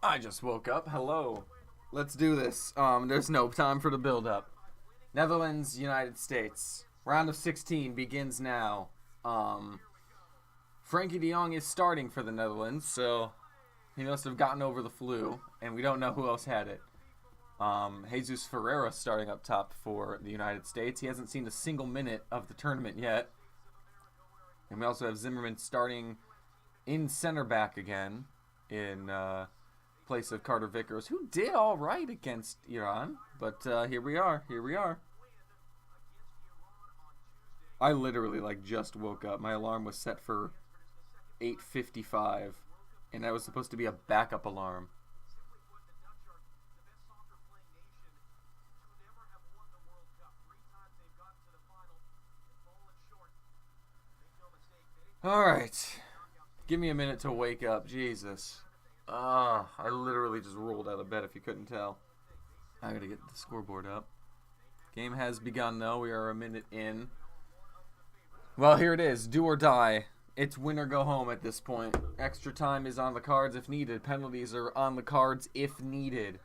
I just woke up. Hello. Let's do this. There's no time for the build-up. Netherlands, United States. Round of 16 begins now. Frankie de Jong is starting for the Netherlands, so he must have gotten over the flu, and we don't know who else had it. Jesus Ferreira starting up top for the United States. He hasn't seen a single minute of the tournament yet. And we also have Zimmerman starting in center back again in place of Carter Vickers, who did all right against Iran. But here we are. I literally just woke up. My alarm was set for 8:55, and that was supposed to be a backup alarm. Alright. Give me a minute to wake up. Jesus. I literally just rolled out of bed if you couldn't tell. I gotta get the scoreboard up. Game has begun though. We are a minute in. Well, here it is. Do or die. It's win or go home at this point. Extra time is on the cards if needed. Penalties are on the cards if needed.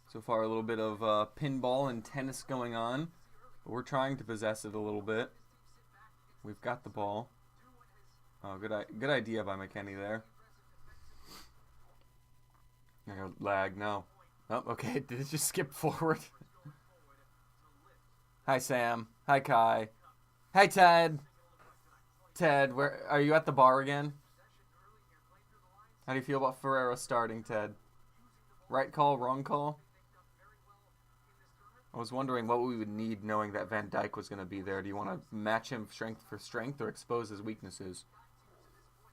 So far, a little bit of pinball and tennis going on. But we're trying to possess it a little bit. We've got the ball. Oh, good idea by McKennie there. I got lag, no. Oh, okay, did it just skip forward? Hi, Sam. Hi, Kai. Hi, Ted. Ted, where are you at the bar again? How do you feel about Ferreira starting, Ted? Right call, wrong call? I was wondering what we would need knowing that Van Dijk was going to be there. Do you want to match him strength for strength or expose his weaknesses?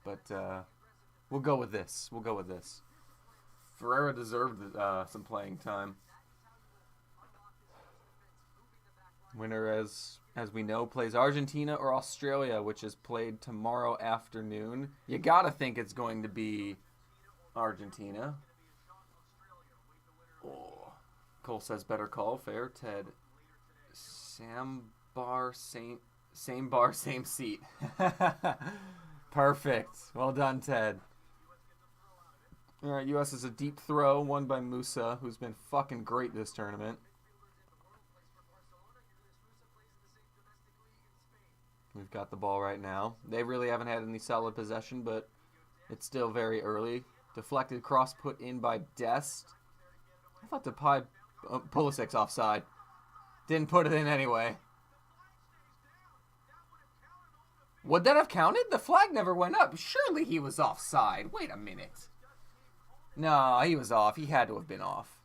But we'll go with this. Ferreira deserved some playing time. Winner, as we know, plays Argentina or Australia, which is played tomorrow afternoon. You got to think it's going to be Argentina. Oh. Cole says better call. Fair. Ted. Same bar, same seat. Perfect. Well done, Ted. All right, U.S. is a deep throw, won by Musa, who's been fucking great this tournament. We've got the ball right now. They really haven't had any solid possession, but it's still very early. Deflected cross put in by Dest. I thought Pulisic's offside. Didn't put it in anyway. Would that have counted? The flag never went up. Surely he was offside. Wait a minute. No, he was off. He had to have been off.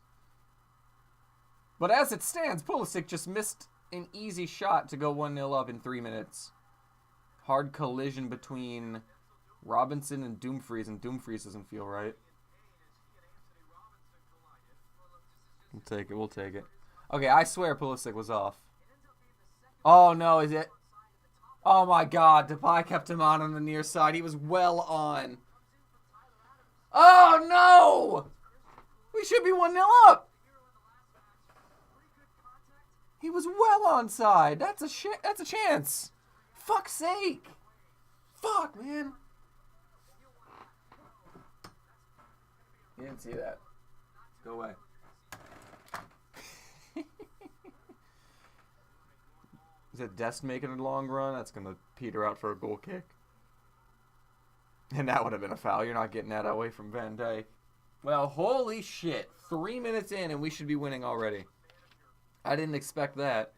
But as it stands, Pulisic just missed an easy shot to go 1-0 up in 3 minutes. Hard collision between Robinson and Dumfries, and Dumfries doesn't feel right. We'll take it. Okay, I swear Pulisic was off. Oh, no, is it? Oh, my God. Depay kept him on the near side. He was well on. Oh, no! We should be 1-0 up. He was well onside. That's a chance. Fuck's sake. Fuck, man. You didn't see that. Go away. Is it Dest making a long run? That's going to peter out for a goal kick. And that would have been a foul. You're not getting that away from Van Dijk. Well, holy shit. 3 minutes in and we should be winning already. I didn't expect that.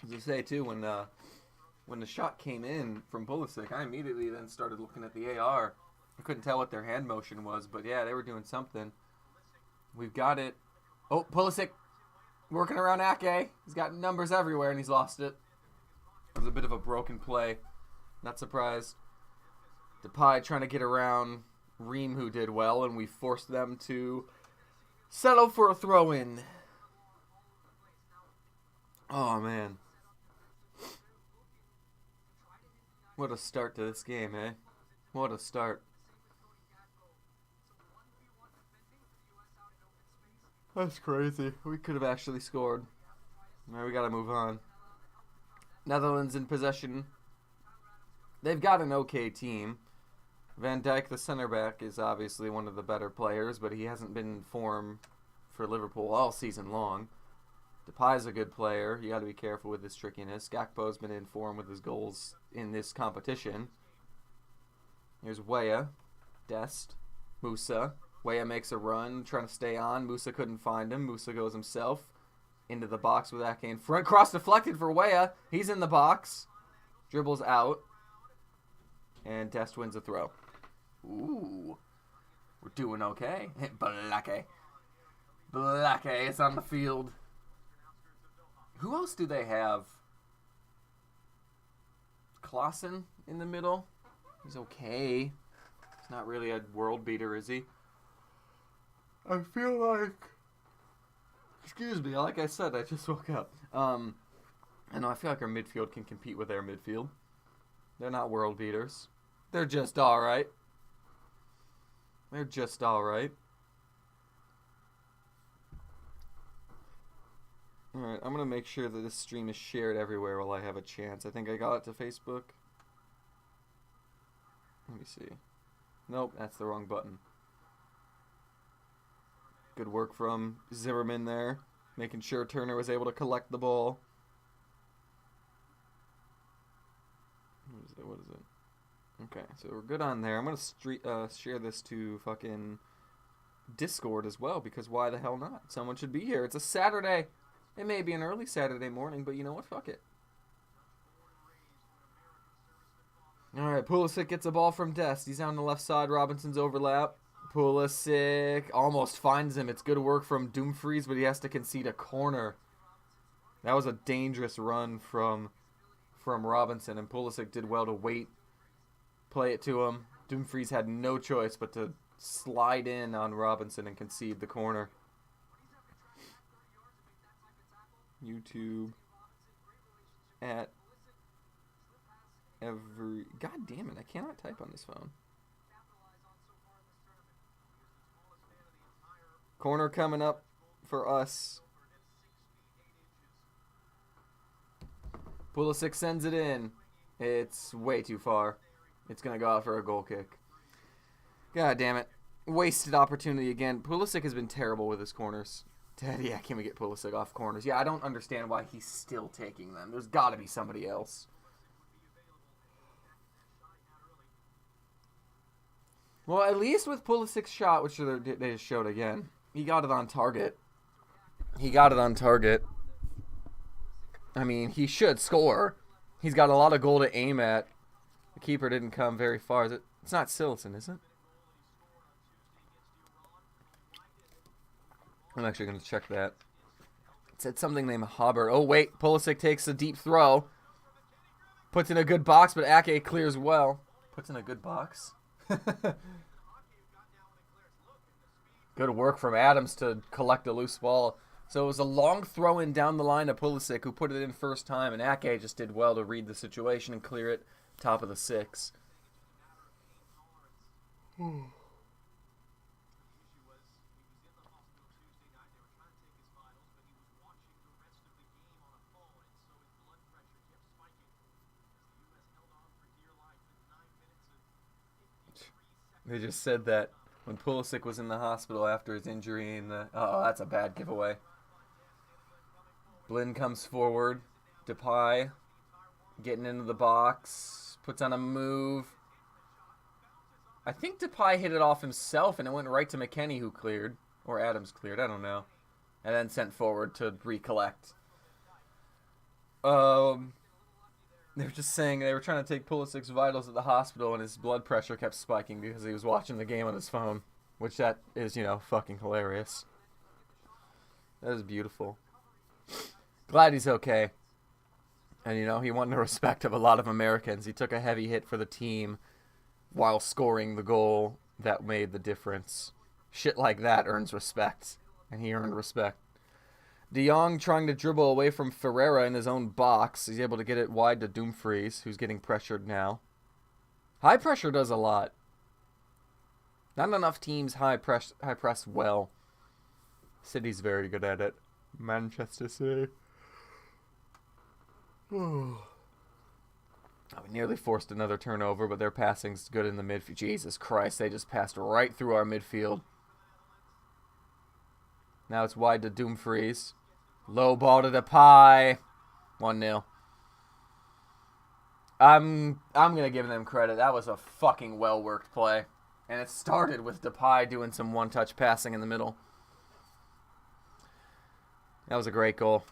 As I say, too, when the shot came in from Pulisic, I immediately then started looking at the AR. I couldn't tell what their hand motion was, but yeah, they were doing something. We've got it. Oh, Pulisic working around Ake. He's got numbers everywhere, and he's lost it. It was a bit of a broken play. Not surprised. Depay trying to get around Ream, who did well, and we forced them to settle for a throw-in. Oh, man. What a start to this game, eh? What a start. That's crazy. We could have actually scored. Now we got to move on. Netherlands in possession. They've got an okay team. Van Dijk, the center back, is obviously one of the better players, but he hasn't been in form for Liverpool all season long. Depay's a good player. You got to be careful with his trickiness. Gakpo's been in form with his goals in this competition. Here's Weah, Dest, Musa. Weah makes a run, trying to stay on. Musa couldn't find him. Musa goes himself into the box with Ake in front. Cross deflected for Weah. He's in the box. Dribbles out. And Dest wins a throw. Ooh. We're doing okay. Blake. Blake is on the field. Who else do they have? Klaassen in the middle. He's okay. He's not really a world beater, is he? I feel like... Excuse me, like I said, I just woke up. I know, I feel like our midfield can compete with their midfield. They're not world beaters. They're just alright. They're just alright. Alright, I'm going to make sure that this stream is shared everywhere while I have a chance. I think I got it to Facebook. Let me see. Nope, that's the wrong button. Good work from Zimmerman there, making sure Turner was able to collect the ball. What is it? Okay, so we're good on there. I'm going to share this to fucking Discord as well, because why the hell not? Someone should be here. It's a Saturday. It may be an early Saturday morning, but you know what? Fuck it. Alright, Pulisic gets a ball from Dest. He's on the left side. Robinson's overlap. Pulisic almost finds him. It's good work from Dumfries, but he has to concede a corner. That was a dangerous run from Robinson, and Pulisic did well to wait, play it to him. Dumfries had no choice but to slide in on Robinson and concede the corner. YouTube at every... God damn it, I cannot type on this phone. Corner coming up for us. Pulisic sends it in. It's way too far. It's going to go out for a goal kick. God damn it. Wasted opportunity again. Pulisic has been terrible with his corners. Yeah, can we get Pulisic off corners? Yeah, I don't understand why he's still taking them. There's got to be somebody else. Well, at least with Pulisic's shot, which they just showed again, he got it on target. He got it on target. I mean, he should score. He's got a lot of goal to aim at. The keeper didn't come very far. It's not Sillison, is it? I'm actually going to check that. It said something named Hobart. Oh, wait. Pulisic takes a deep throw. Puts in a good box, but Ake clears well. Puts in a good box. Good work from Adams to collect a loose ball. So it was a long throw in down the line to Pulisic, who put it in first time, and Ake just did well to read the situation and clear it top of the six. They just said that when Pulisic was in the hospital after his injury, and oh, that's a bad giveaway. Blin comes forward. Depay getting into the box, puts on a move. I think Depay hit it off himself, and it went right to McKennie, who cleared, or Adams cleared, I don't know, and then sent forward to recollect. They were just saying they were trying to take Pulisic's vitals at the hospital, and his blood pressure kept spiking because he was watching the game on his phone, which that is, you know, fucking hilarious. That is beautiful. Glad he's okay. And, you know, he won the respect of a lot of Americans. He took a heavy hit for the team while scoring the goal that made the difference. Shit like that earns respect, and he earned respect. De Jong trying to dribble away from Ferreira in his own box. He's able to get it wide to Dumfries, who's getting pressured now. High pressure does a lot. Not enough teams high press well. City's very good at it. Manchester City. Oh, we nearly forced another turnover, but their passing's good in the midfield. Jesus Christ, they just passed right through our midfield. Now it's wide to Dumfries. Low ball to Depay. 1-0. I'm going to give them credit. That was a fucking well-worked play. And it started with Depay doing some one-touch passing in the middle. That was a great goal.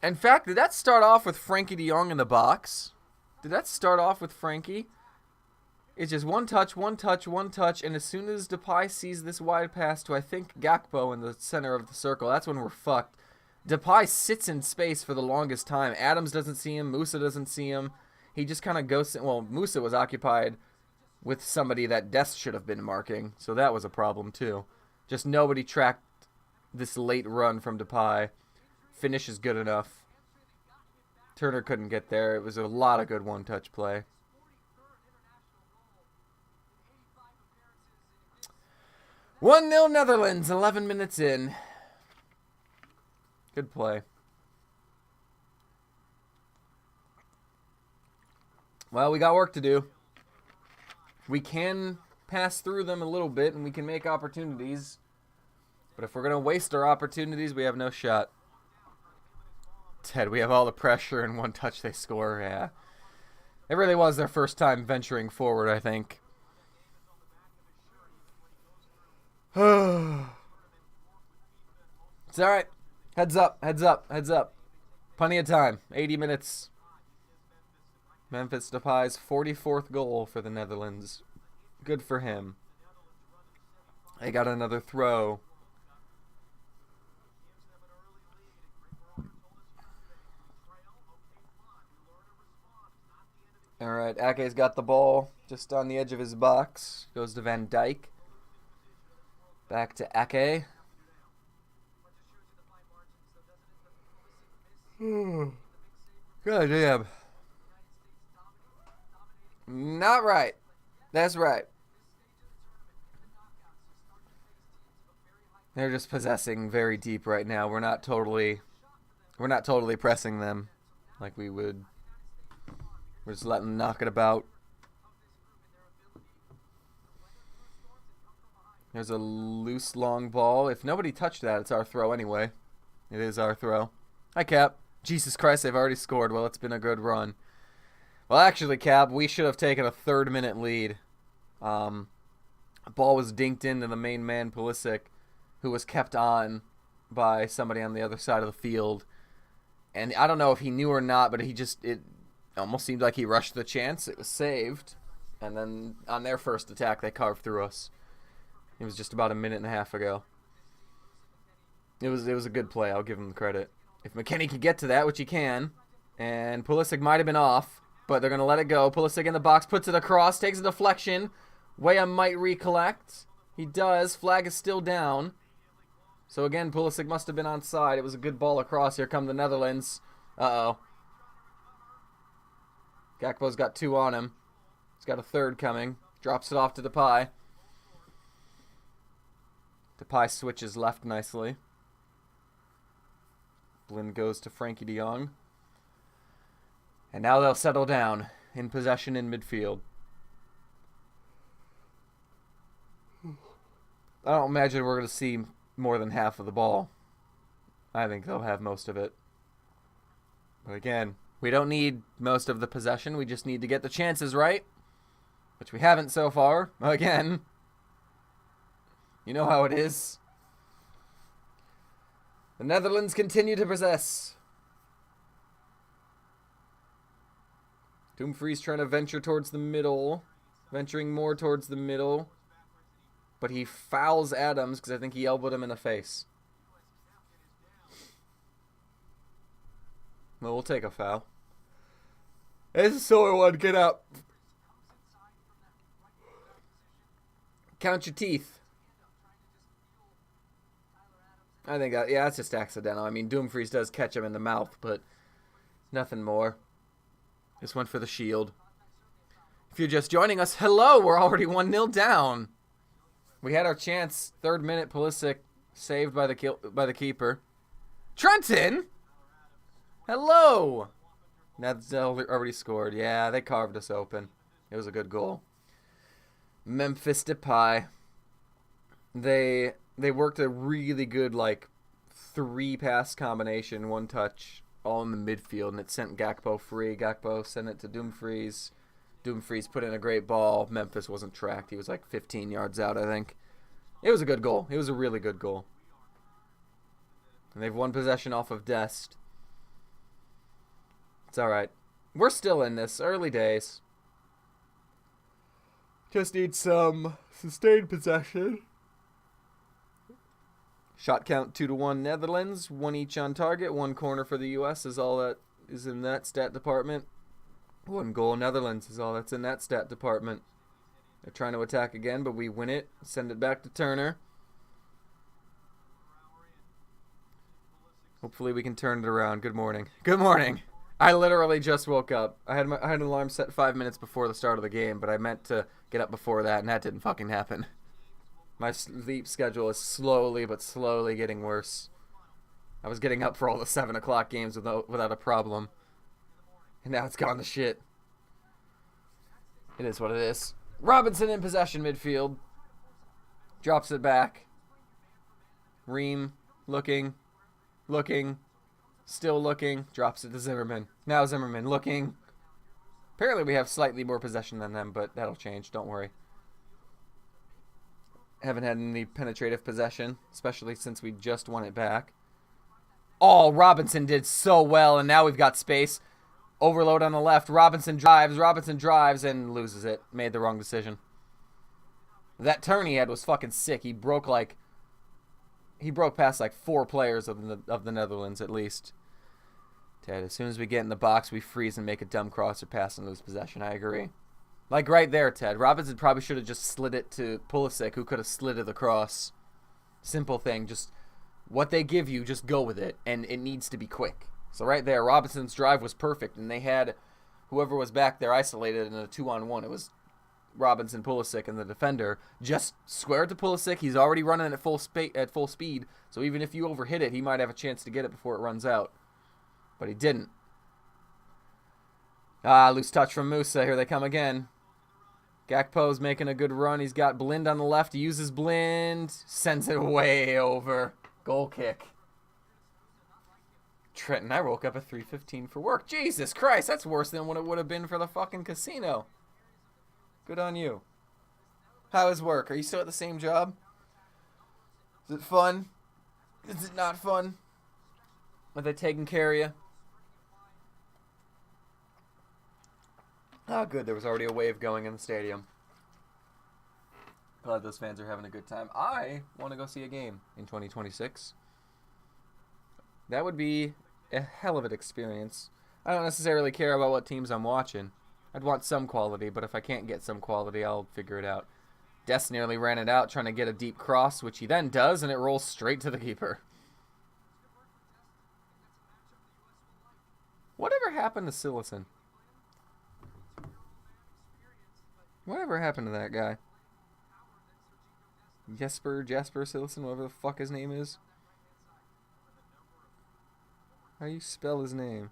In fact, did that start off with Frankie de Jong in the box? Did that start off with Frankie? It's just one touch, one touch, one touch, and as soon as Depay sees this wide pass to, I think, Gakpo in the center of the circle, that's when we're fucked. Depay sits in space for the longest time. Adams doesn't see him. Musa doesn't see him. He just kind of goes... Well, Musa was occupied with somebody that Dest should have been marking, so that was a problem too. Just nobody tracked this late run from Depay. Finish is good enough. Turner couldn't get there. It was a lot of good one-touch play. "1-0 Netherlands, 11 minutes in." Good play. Well, we got work to do. We can pass through them a little bit, and we can make opportunities. But if we're going to waste our opportunities, we have no shot. Ted, we have all the pressure and one touch they score. Yeah. It really was their first time venturing forward, I think. It's alright. Heads up, heads up, heads up. Plenty of time. 80 minutes. Memphis Depay's 44th goal for the Netherlands. Good for him. They got another throw. Alright, Ake's got the ball just on the edge of his box. Goes to Van Dijk. Back to Ake. God damn. Not right. That's right. They're just possessing very deep right now. We're not totally pressing them like we would. We're just letting them knock it about. There's a loose long ball. If nobody touched that, it's our throw anyway. It is our throw. Hi, Cap. Jesus Christ, they've already scored. Well, it's been a good run. Well, actually, Cap, we should have taken a third-minute lead. The ball was dinked into the main man, Pulisic, who was kept on by somebody on the other side of the field. And I don't know if he knew or not, but it almost seemed like he rushed the chance. It was saved. And then on their first attack, they carved through us. It was just about a minute and a half ago. It was a good play. I'll give him the credit. If McKennie can get to that, which he can, and Pulisic might have been off, but they're going to let it go. Pulisic in the box, puts it across, takes a deflection. Weah might recollect. He does. Flag is still down. So again, Pulisic must have been onside. It was a good ball across. Here come the Netherlands. Uh-oh. Gakpo's got two on him. He's got a third coming. Drops it off to Depay. Depay switches left nicely. Blind goes to Frankie de Jong. And now they'll settle down in possession in midfield. I don't imagine we're going to see more than half of the ball. I think they'll have most of it. But again, we don't need most of the possession. We just need to get the chances right, which we haven't so far. Again, you know how it is. The Netherlands continue to possess. Dumfries trying to venture towards the middle. Venturing more towards the middle. But he fouls Adams because I think he elbowed him in the face. Well, we'll take a foul. This is Solar One, get up. Count your teeth. I think that, yeah, that's just accidental. I mean, Dumfries does catch him in the mouth, but nothing more. This went for the shield. If you're just joining us, hello, we're already 1-0 down. We had our chance. 3rd minute, Pulisic saved by the keeper. Trenton! Hello! That's already scored. Yeah, they carved us open. It was a good goal. Memphis Depay. They worked a really good, 3-pass combination, 1 touch, all in the midfield, and it sent Gakpo free. Gakpo sent it to Dumfries. Dumfries put in a great ball. Memphis wasn't tracked. He was 15 yards out, I think. It was a good goal. It was a really good goal. And they've won possession off of Dest. It's alright. We're still in this. Early days. Just need some sustained possession. Shot count 2-1 Netherlands. 1 each on target. 1 corner for the U.S. is all that is in that stat department. 1 goal Netherlands is all that's in that stat department. They're trying to attack again, but we win it. Send it back to Turner. Hopefully we can turn it around. Good morning. Good morning. I literally just woke up. I had an alarm set 5 minutes before the start of the game, but I meant to get up before that, and that didn't fucking happen. My sleep schedule is slowly but slowly getting worse. I was getting up for all the 7 o'clock games without a problem. And now it's gone to shit. It is what it is. Robinson in possession midfield. Drops it back. Ream looking. Still looking. Drops it to Zimmerman. Now Zimmerman looking. Apparently we have slightly more possession than them, but that'll change. Don't worry. Haven't had any penetrative possession, especially since we just won it back. Oh, Robinson did so well, and now we've got space. Overload on the left. Robinson drives, and loses it. Made the wrong decision. That turn he had was fucking sick. He broke past 4 players of the Netherlands at least. Ted, as soon as we get in the box, we freeze and make a dumb cross or pass and lose possession. I agree. Right there, Ted. Robinson probably should have just slid it to Pulisic, who could have slid it across. Simple thing. Just what they give you, just go with it. And it needs to be quick. So right there, Robinson's drive was perfect. And they had whoever was back there isolated in a 2-on-1. It was Robinson, Pulisic, and the defender. Just square it to Pulisic. He's already running at full speed. So even if you overhit it, he might have a chance to get it before it runs out. But he didn't. Loose touch from Musa. Here they come again. Gakpo's making a good run. He's got Blind on the left. He uses Blind. Sends it way over. Goal kick. Trenton, I woke up at 3:15 for work. Jesus Christ, that's worse than what it would have been for the fucking casino. Good on you. How is work? Are you still at the same job? Is it fun? Is it not fun? Are they taking care of you? Oh, good. There was already a wave going in the stadium. Glad those fans are having a good time. I want to go see a game in 2026. That would be a hell of an experience. I don't necessarily care about what teams I'm watching. I'd want some quality, but if I can't get some quality, I'll figure it out. Des nearly ran it out trying to get a deep cross, which he then does, and it rolls straight to the keeper. Whatever happened to Sillison? Whatever happened to that guy? Jasper Sillison, whatever the fuck his name is. How do you spell his name?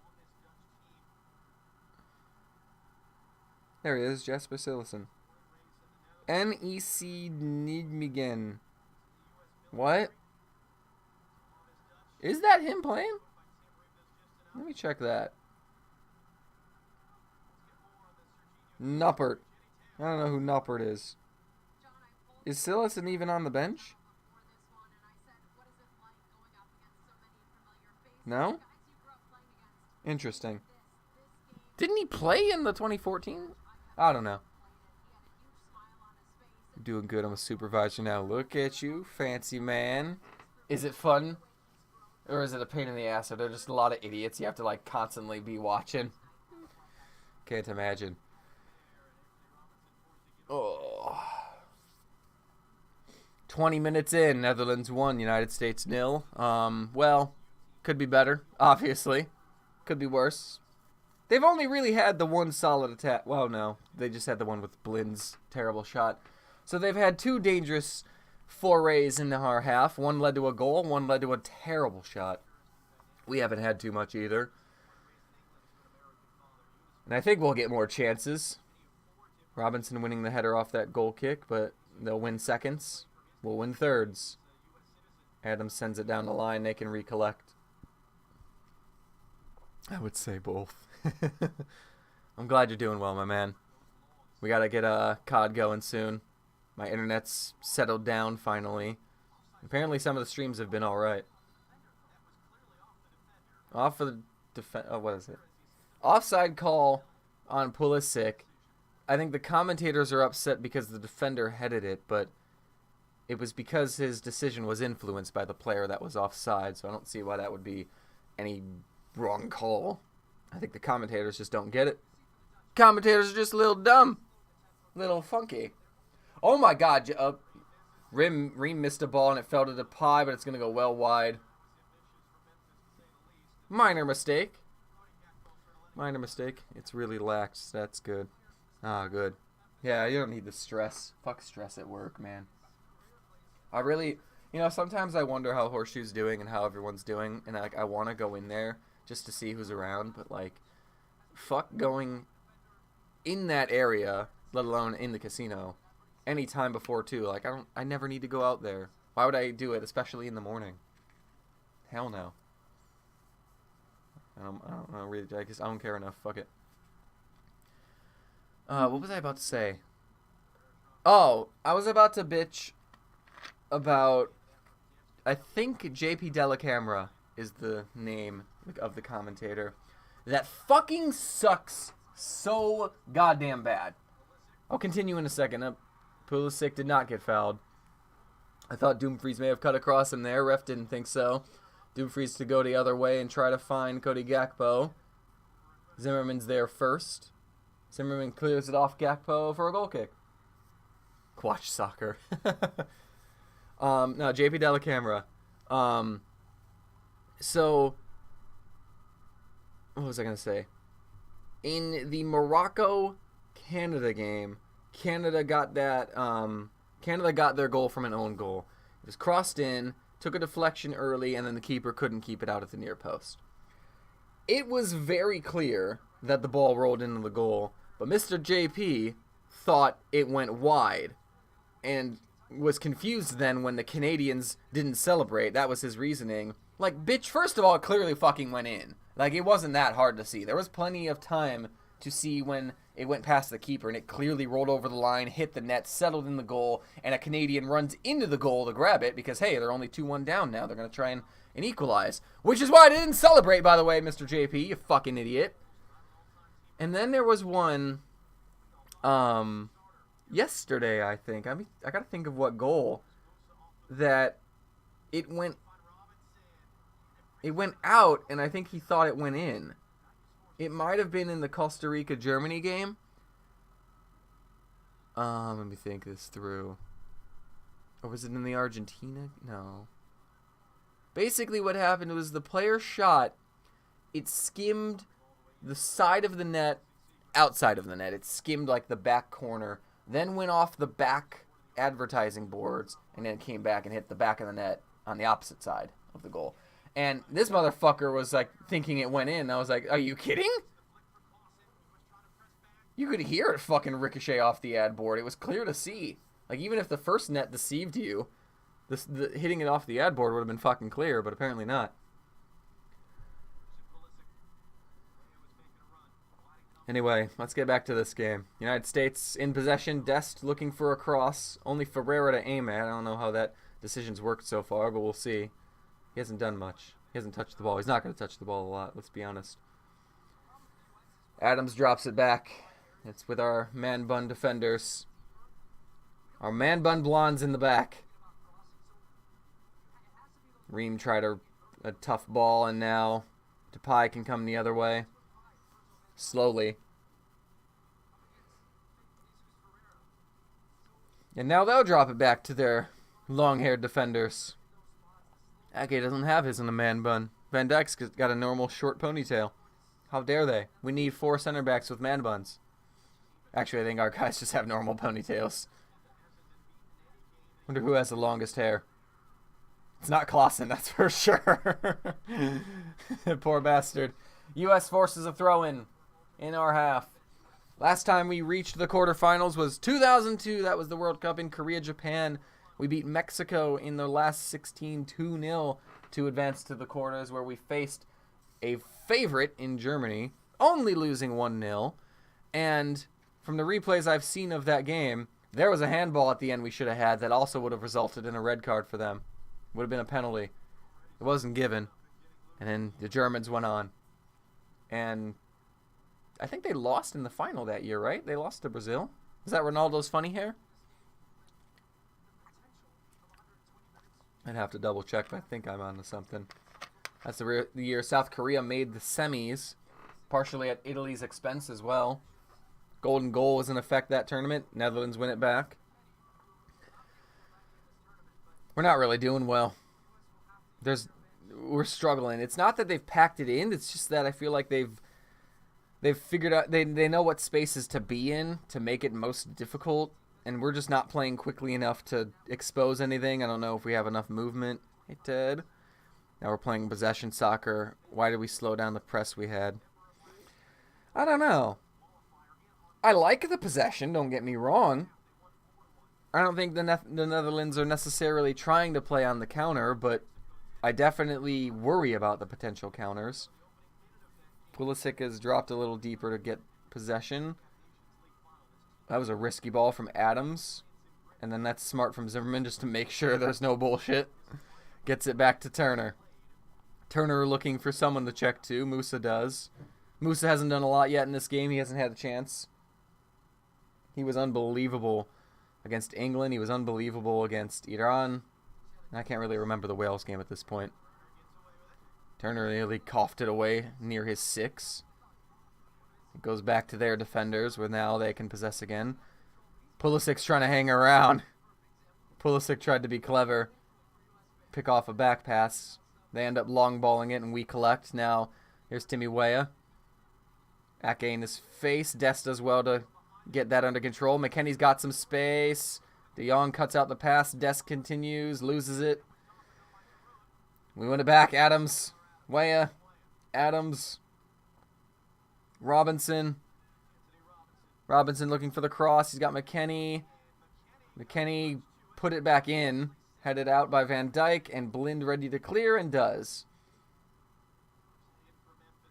There he is, Jasper Sillison. N-E-C Nijmegen. What? Is that him playing? Let me check that. Nuppert. I don't know who Nuppert is. Is Sillison even on the bench? No? Interesting. Didn't he play in the 2014? I don't know. Doing good. I'm a supervisor now. Look at you, fancy man. Is it fun? Or is it a pain in the ass? Are there just a lot of idiots you have to constantly be watching? Can't imagine. Oh. 20 minutes in, Netherlands 1, United States 0. Well, could be better, obviously. Could be worse. They've only really had the one solid attack. Well, no. They just had the one with Blind's terrible shot. So they've had 2 dangerous forays into our half. One led to a goal, one led to a terrible shot. We haven't had too much either. And I think we'll get more chances. Robinson winning the header off that goal kick, but they'll win seconds. We'll win thirds. Adams sends it down the line. They can recollect. I would say both. I'm glad you're doing well, my man. We got to get a COD going soon. My internet's settled down finally. Apparently some of the streams have been alright. Off for the defense. Oh, what is it? Offside call on Pulisic. I think the commentators are upset because the defender headed it, but it was because his decision was influenced by the player that was offside, so I don't see why that would be any wrong call. I think the commentators just don't get it. Commentators are just a little dumb. A little funky. Oh my god. Ream missed a ball and it fell to the pie, but it's going to go well wide. Minor mistake. Minor mistake. It's really lax. That's good. Ah, good. Yeah, you don't need the stress. Fuck stress at work, man. I really, sometimes I wonder how Horseshoe's doing and how everyone's doing, and I want to go in there just to see who's around, but fuck going in that area, let alone in the casino, any time before too. I never need to go out there. Why would I do it, especially in the morning? Hell no. I don't know, really, I guess I don't care enough. Fuck it. What was I about to say? Oh, I was about to bitch about, I think JP Delacamera is the name of the commentator. That fucking sucks so goddamn bad. I'll continue in a second. Pulisic did not get fouled. I thought Dumfries may have cut across him there. Ref didn't think so. Dumfries to go the other way and try to find Cody Gakpo. Zimmerman's there first. Zimmerman clears it off Gakpo for a goal kick. Watch soccer. No, JP Delacamera. So, what was I going to say? In the Morocco-Canada game, Canada got their goal from an own goal. It was crossed in, took a deflection early, and then the keeper couldn't keep it out at the near post. It was very clear that the ball rolled into the goal, but Mr. JP thought it went wide and was confused then when the Canadians didn't celebrate. That was his reasoning. Bitch, first of all, it clearly fucking went in. It wasn't that hard to see. There was plenty of time to see when it went past the keeper and it clearly rolled over the line, hit the net, settled in the goal, and a Canadian runs into the goal to grab it because, hey, they're only 2-1 down now. They're going to try and equalize. Which is why I didn't celebrate, by the way, Mr. JP, you fucking idiot. And then there was one yesterday, I think. I got to think of what goal that it went out, and I think he thought it went in. It might have been in the Costa Rica-Germany game. Let me think this through. Or was it in the Argentina? No. Basically what happened was the player shot. It skimmed the side of the net, outside of the net. It skimmed the back corner, then went off the back advertising boards, and then came back and hit the back of the net on the opposite side of the goal. And this motherfucker was thinking it went in. I was like, are you kidding? You could hear it fucking ricochet off the ad board. It was clear to see. Even if the first net deceived you, the hitting it off the ad board would have been fucking clear, but apparently not. Anyway, let's get back to this game. United States in possession. Dest looking for a cross. Only Ferreira to aim at. I don't know how that decision's worked so far, but we'll see. He hasn't done much. He hasn't touched the ball. He's not going to touch the ball a lot, let's be honest. Adams drops it back. It's with our man-bun defenders. Our man-bun blondes in the back. Ream tried a tough ball, and now Depay can come the other way. Slowly. And now they'll drop it back to their long-haired defenders. Ake doesn't have his in a man bun. Van Dijk's got a normal short ponytail. How dare they? We need 4 center backs with man buns. Actually, I think our guys just have normal ponytails. Wonder who has the longest hair. It's not Clausen, that's for sure. Poor bastard. U.S. forces a throw-in our half. Last time we reached the quarterfinals was 2002. That was the World Cup in Korea, Japan. We beat Mexico in the last 16 2-0 to advance to the quarters, where we faced a favorite in Germany, only losing 1-0. And from the replays I've seen of that game, there was a handball at the end we should have had that also would have resulted in a red card for them. Would have been a penalty. It wasn't given. And then the Germans went on. And I think they lost in the final that year, right? They lost to Brazil. Is that Ronaldo's funny hair? I'd have to double check, but I think I'm onto something. That's the year South Korea made the semis, partially at Italy's expense as well. Golden goal was in effect that tournament. Netherlands win it back. We're not really doing well. We're struggling. It's not that they've packed it in. It's just that I feel like they've figured out, they know what spaces to be in to make it most difficult, and we're just not playing quickly enough to expose anything. I don't know if we have enough movement. Hey, Ted. Now we're playing possession soccer. Why did we slow down the press we had? I don't know. I like the possession, don't get me wrong. I don't think the Netherlands are necessarily trying to play on the counter, but I definitely worry about the potential counters. Pulisic has dropped a little deeper to get possession. That was a risky ball from Adams. And then that's smart from Zimmerman just to make sure there's no bullshit. Gets it back to Turner. Turner looking for someone to check to. Musa does. Musa hasn't done a lot yet in this game. He hasn't had a chance. He was unbelievable against England. He was unbelievable against Iran. I can't really remember the Wales game at this point. Turner nearly coughed it away near his 6. It goes back to their defenders, where now they can possess again. Pulisic's trying to hang around. Pulisic tried to be clever. Pick off a back pass. They end up long balling it, and we collect. Now, here's Timmy Weah. Ake in his face. Dest does well to get that under control. McKennie's got some space. De Jong cuts out the pass. Dest continues. Loses it. We win it back. Adams. Weah. Adams. Robinson. Robinson looking for the cross. He's got McKennie. McKennie put it back in. Headed out by Van Dijk, and Blind ready to clear, and does.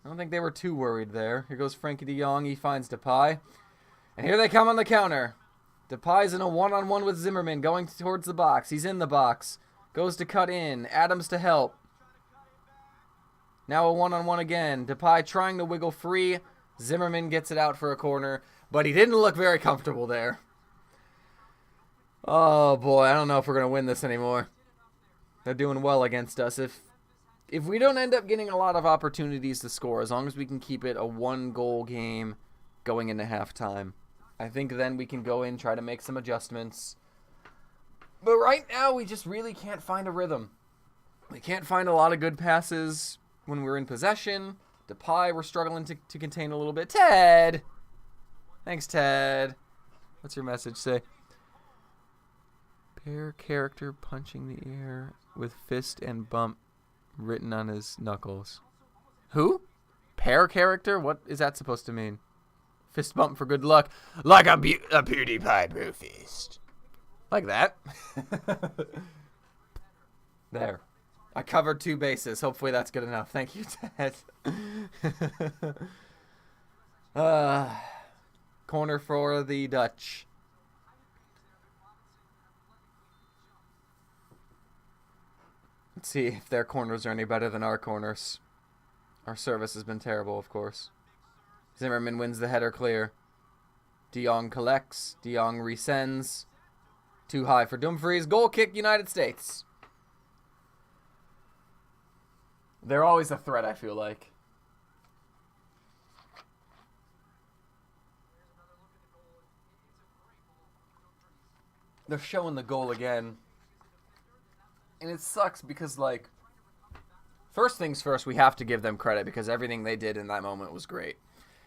I don't think they were too worried there. Here goes Frankie de Jong. He finds Depay. And here they come on the counter. Depay's in a one-on-one with Zimmerman, going towards the box. He's in the box. Goes to cut in. Adams to help. Now a one-on-one again. Depay trying to wiggle free. Zimmerman gets it out for a corner, but he didn't look very comfortable there. Oh boy, I don't know if we're going to win this anymore. They're doing well against us. If we don't end up getting a lot of opportunities to score, as long as we can keep it a 1-goal game going into halftime, I think then we can go in, try to make some adjustments. But right now, we just really can't find a rhythm. We can't find a lot of good passes when we're in possession. Depay, we're struggling to contain a little bit. Ted! Thanks, Ted. What's your message say? Pair character punching the air with fist and bump written on his knuckles. Who? Pair character? What is that supposed to mean? Fist bump for good luck. Like a PewDiePie brew fist. Like that. There. I covered 2 bases. Hopefully that's good enough. Thank you, Ted. Corner for the Dutch. Let's see if their corners are any better than our corners. Our service has been terrible, of course. Zimmerman wins the header clear. De Jong collects. De Jong resends. Too high for Dumfries. Goal kick, United States. They're always a threat, I feel like. They're showing the goal again. And it sucks because, like, first things first, we have to give them credit because everything they did in that moment was great.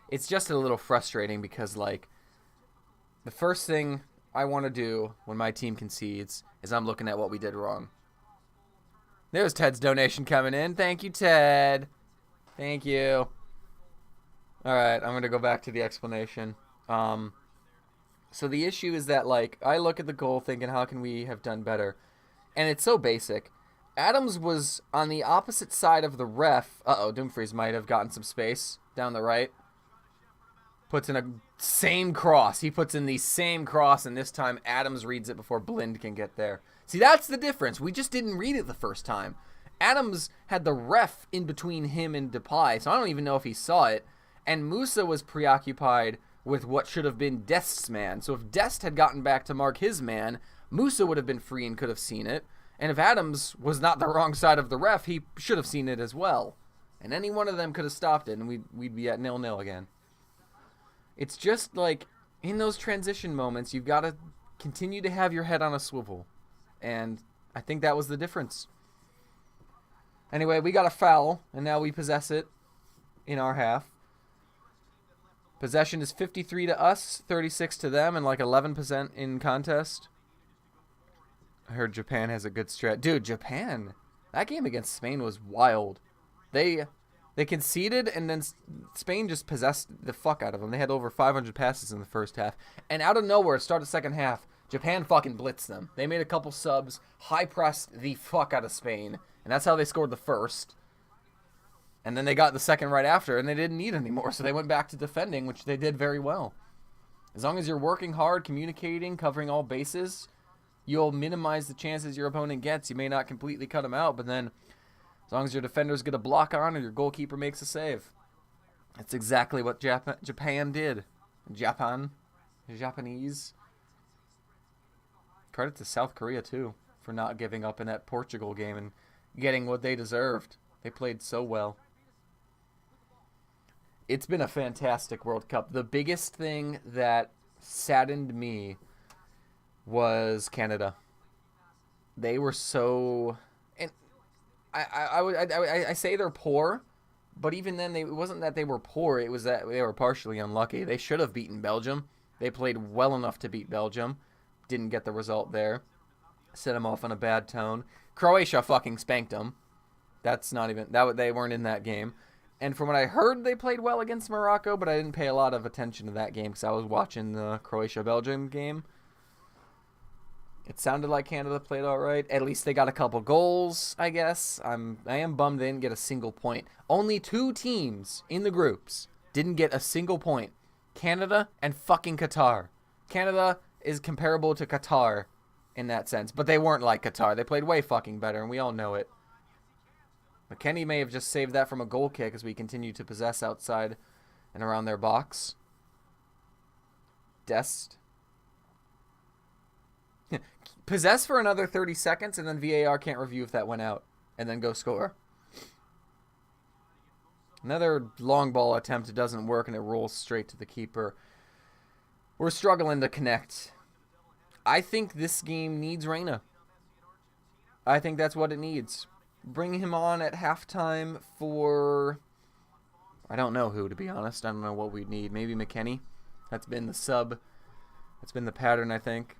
It's just a little frustrating because, like, the first thing I want to do when my team concedes is I'm looking at what we did wrong. There's Ted's donation coming in. Thank you, Ted. Thank you. All right, I'm going to go back to the explanation. So the issue is that, like, I look at the goal thinking, how can we have done better? And it's so basic. Adams was on the opposite side of the ref. Dumfries might have gotten some space down the right. Puts in a same cross. He puts in the same cross, and this time Adams reads it before Blind can get there. See, that's the difference. We just didn't read it the first time. Adams had the ref in between him and Depay, so I don't even know if he saw it. And Musa was preoccupied with what should have been Dest's man. So if Dest had gotten back to mark his man, Musa would have been free and could have seen it. And if Adams was not the wrong side of the ref, he should have seen it as well. And any one of them could have stopped it, and we'd be at 0-0 again. It's just like, in those transition moments, you've got to continue to have your head on a swivel. And I think that was the difference. Anyway, we got a foul, and now we possess it in our half. Possession is 53 to us, 36 to them, and like 11% in contest. I heard Japan has a good stretch. Dude, Japan, that game against Spain was wild. They conceded, and then Spain just possessed the fuck out of them. They had over 500 passes in the first half. And out of nowhere, start the second half, Japan fucking blitzed them. They made a couple subs, high-pressed the fuck out of Spain, and that's how they scored the first. And then they got the second right after, and they didn't need anymore, so they went back to defending, which they did very well. As long as you're working hard, communicating, covering all bases, you'll minimize the chances your opponent gets. You may not completely cut them out, but then as long as your defenders get a block on or your goalkeeper makes a save. That's exactly what Japan did. Japanese. Credit to South Korea, too, for not giving up in that Portugal game and getting what they deserved. They played so well. It's been a fantastic World Cup. The biggest thing that saddened me was Canada. They were so... And I say they're poor, but even then, it wasn't that they were poor. It was that they were partially unlucky. They should have beaten Belgium. They played well enough to beat Belgium. Didn't get the result there. Set them off on a bad tone. Croatia fucking spanked them. That's not even... They weren't in that game. And from what I heard, they played well against Morocco, but I didn't pay a lot of attention to that game because I was watching the Croatia-Belgium game. It sounded like Canada played all right. At least they got a couple goals, I guess. I am bummed they didn't get a single point. Only 2 teams in the groups didn't get a single point. Canada and fucking Qatar. Canada is comparable to Qatar in that sense, but they weren't like Qatar. They played way fucking better, and we all know it. McKennie may have just saved that from a goal kick as we continue to possess outside and around their box. Dest. Possess for another 30 seconds, and then VAR can't review if that went out, and then go score. Another long ball attempt. It doesn't work, and it rolls straight to the keeper. We're struggling to connect. I think this game needs Reyna. I think that's what it needs. Bring him on at halftime for... I don't know who, to be honest. I don't know what we'd need. Maybe McKennie. That's been the sub. That's been the pattern, I think.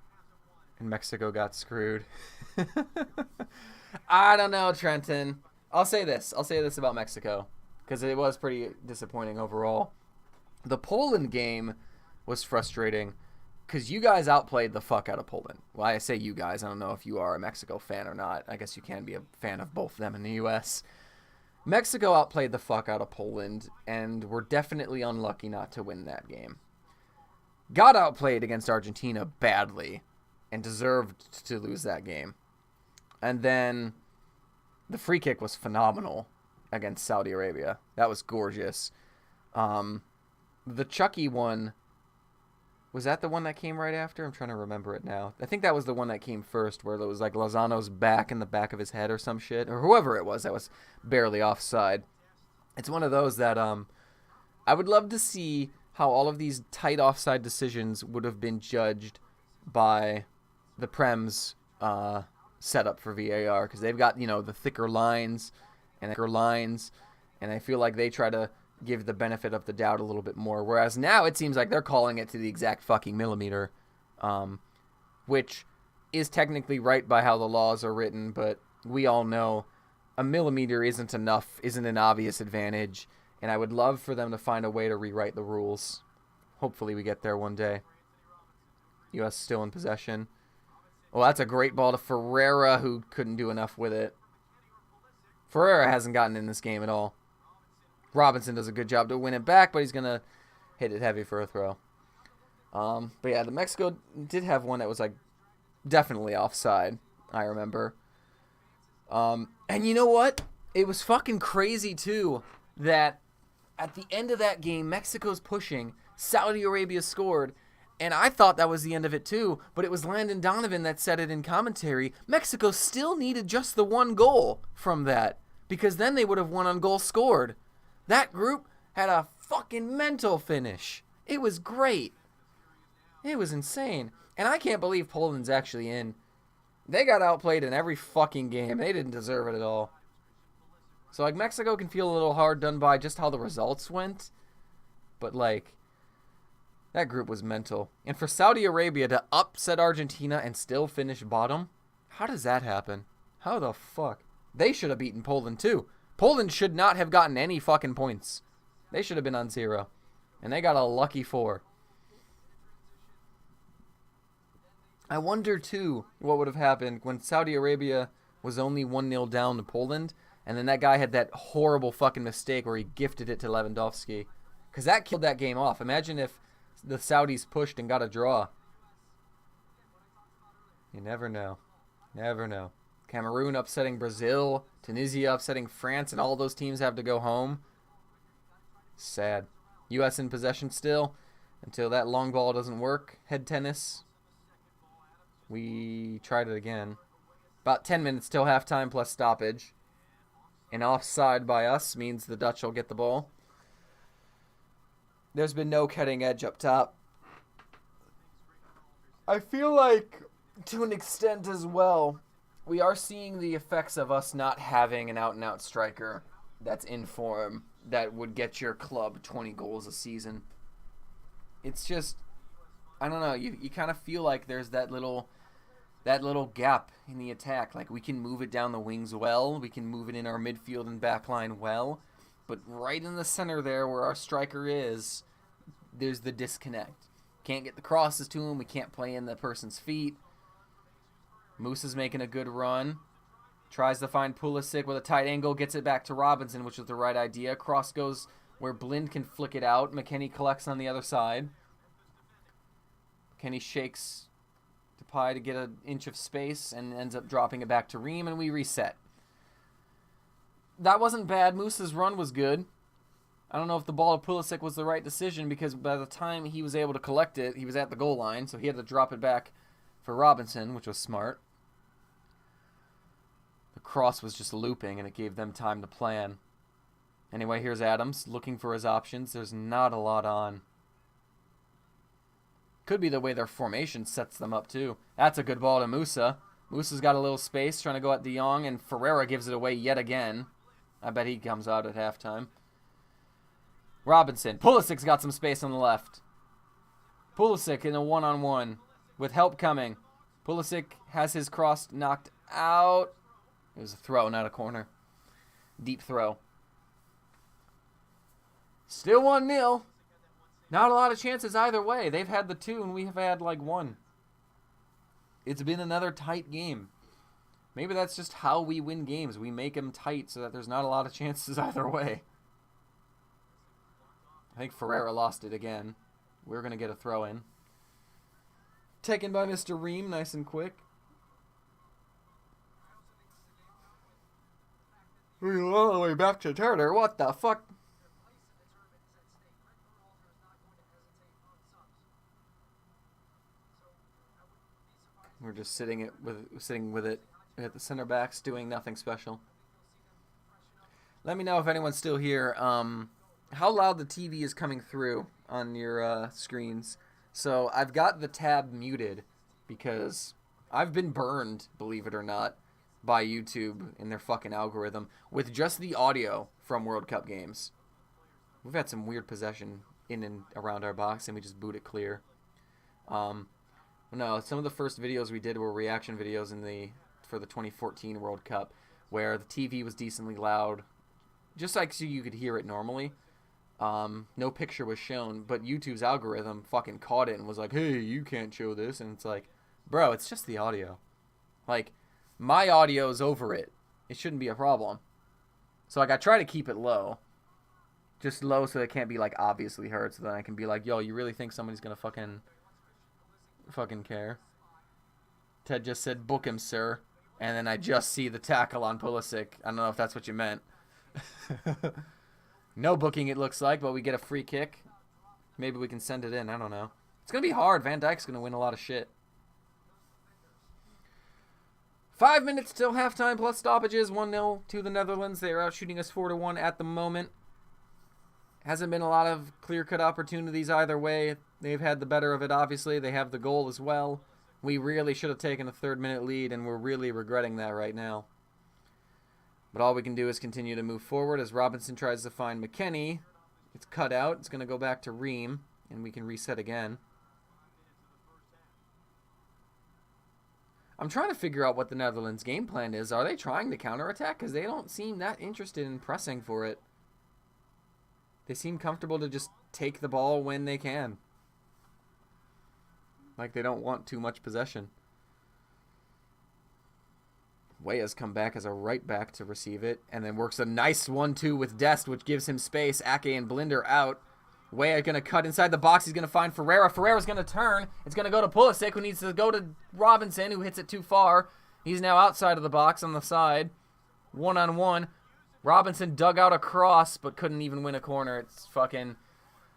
And Mexico got screwed. I don't know, Trenton. I'll say this about Mexico, because it was pretty disappointing overall. The Poland game was frustrating because you guys outplayed the fuck out of Poland. Well, I say you guys. I don't know if you are a Mexico fan or not. I guess you can be a fan of both them in the U.S. Mexico outplayed the fuck out of Poland, and were definitely unlucky not to win that game. Got outplayed against Argentina badly, and deserved to lose that game. And then the free kick was phenomenal against Saudi Arabia. That was gorgeous. The Chucky one, was that the one that came right after? I'm trying to remember it now. I think that was the one that came first, where it was like Lozano's back in the back of his head or some shit, or whoever it was that was barely offside. It's one of those that I would love to see how all of these tight offside decisions would have been judged by the Prem's setup for VAR, because they've got, the thicker lines, and I feel like they try to give the benefit of the doubt a little bit more, whereas now it seems like they're calling it to the exact fucking millimeter. which is technically right by how the laws are written, but we all know a millimeter isn't enough, isn't an obvious advantage, and I would love for them to find a way to rewrite the rules. Hopefully we get there one day. U.S. still in possession. Well, that's a great ball to Ferreira, who couldn't do enough with it. Ferreira hasn't gotten in this game at all. Robinson does a good job to win it back, but he's going to hit it heavy for a throw. But yeah, the Mexico did have one that was like definitely offside, I remember. And you know what? It was fucking crazy too that at the end of that game, Mexico's pushing, Saudi Arabia scored, and I thought that was the end of it too, but it was Landon Donovan that said it in commentary. Mexico still needed just the one goal from that, because then they would have won on goals scored. That group had a fucking mental finish. It was great. It was insane. And I can't believe Poland's actually in. They got outplayed in every fucking game. They didn't deserve it at all. So, like, Mexico can feel a little hard done by just how the results went. But, like, that group was mental. And for Saudi Arabia to upset Argentina and still finish bottom, how does that happen? How the fuck? They should have beaten Poland, too. Poland should not have gotten any fucking points. They should have been on 0. And they got a lucky 4. I wonder, too, what would have happened when Saudi Arabia was only 1-0 down to Poland, and then that guy had that horrible fucking mistake where he gifted it to Lewandowski. Because that killed that game off. Imagine if the Saudis pushed and got a draw. You never know. Never know. Cameroon upsetting Brazil, Tunisia upsetting France, and all those teams have to go home. Sad. U.S. in possession still until that long ball doesn't work. Head tennis. We tried it again. About 10 minutes till halftime plus stoppage. An offside by us means the Dutch will get the ball. There's been no cutting edge up top. I feel like, to an extent as well, we are seeing the effects of us not having an out-and-out striker that's in form that would get your club 20 goals a season. It's just, I don't know, you kind of feel like there's that little gap in the attack. Like, we can move it down the wings well, we can move it in our midfield and back line well, but right in the center there where our striker is, there's the disconnect. Can't get the crosses to him, we can't play in the person's feet. Moose is making a good run. Tries to find Pulisic with a tight angle, gets it back to Robinson, which was the right idea. Cross goes where Blind can flick it out. McKennie collects on the other side. McKennie shakes Depay to get an inch of space and ends up dropping it back to Ream, and we reset. That wasn't bad. Moose's run was good. I don't know if the ball to Pulisic was the right decision, because by the time he was able to collect it, he was at the goal line, so he had to drop it back for Robinson, which was smart. The cross was just looping, and it gave them time to plan. Anyway, here's Adams looking for his options. There's not a lot on. Could be the way their formation sets them up, too. That's a good ball to Musa. Musa's got a little space, trying to go at De Jong, and Ferreira gives it away yet again. I bet he comes out at halftime. Robinson. Pulisic's got some space on the left. Pulisic in a one-on-one with help coming. Pulisic has his cross knocked out. It was a throw, not a corner. Deep throw. Still 1-0. Not a lot of chances either way. They've had the 2 and we have had like 1. It's been another tight game. Maybe that's just how we win games. We make them tight so that there's not a lot of chances either way. I think Ferreira lost it again. We're going to get a throw in. Taken by Mr. Ream, nice and quick. We're all the way back to Turner. What the fuck? We're just sitting with it at the center backs, doing nothing special. Let me know if anyone's still here. How loud the TV is coming through on your screens. So I've got the tab muted because I've been burned, believe it or not, by YouTube and their fucking algorithm with just the audio from World Cup games. We've had some weird possession in and around our box, and we just boot it clear. No, some of the first videos we did were reaction videos for the 2014 World Cup, where the TV was decently loud, just like so you could hear it normally. No picture was shown, but YouTube's algorithm fucking caught it and was like, hey, you can't show this. And it's like, bro, it's just the audio. Like, my audio's over it. It shouldn't be a problem. So, like, I try to keep it low. Just low so it can't be, like, obviously heard. So then I can be like, yo, you really think somebody's gonna fucking care? Ted just said, book him, sir. And then I just see the tackle on Pulisic. I don't know if that's what you meant. No booking, it looks like, but we get a free kick. Maybe we can send it in. I don't know. It's going to be hard. Van Dijk's going to win a lot of shit. 5 minutes till halftime plus stoppages. 1-0 to the Netherlands. They are out shooting us 4-1 at the moment. Hasn't been a lot of clear-cut opportunities either way. They've had the better of it, obviously. They have the goal as well. We really should have taken a 3rd-minute lead, and we're really regretting that right now. But all we can do is continue to move forward as Robinson tries to find McKennie. It's cut out. It's going to go back to Ream, and we can reset again. I'm trying to figure out what the Netherlands' game plan is. Are they trying to counterattack? Because they don't seem that interested in pressing for it. They seem comfortable to just take the ball when they can. Like they don't want too much possession. Weah's come back as a right back to receive it, and then works a nice 1-2 with Dest, which gives him space. Ake and Blinder out. Weah going to cut inside the box. He's going to find Ferreira. Ferreira's going to turn. It's going to go to Pulisic, who needs to go to Robinson, who hits it too far. He's now outside of the box on the side. 1-on-1. Robinson dug out a cross, but couldn't even win a corner. It's fucking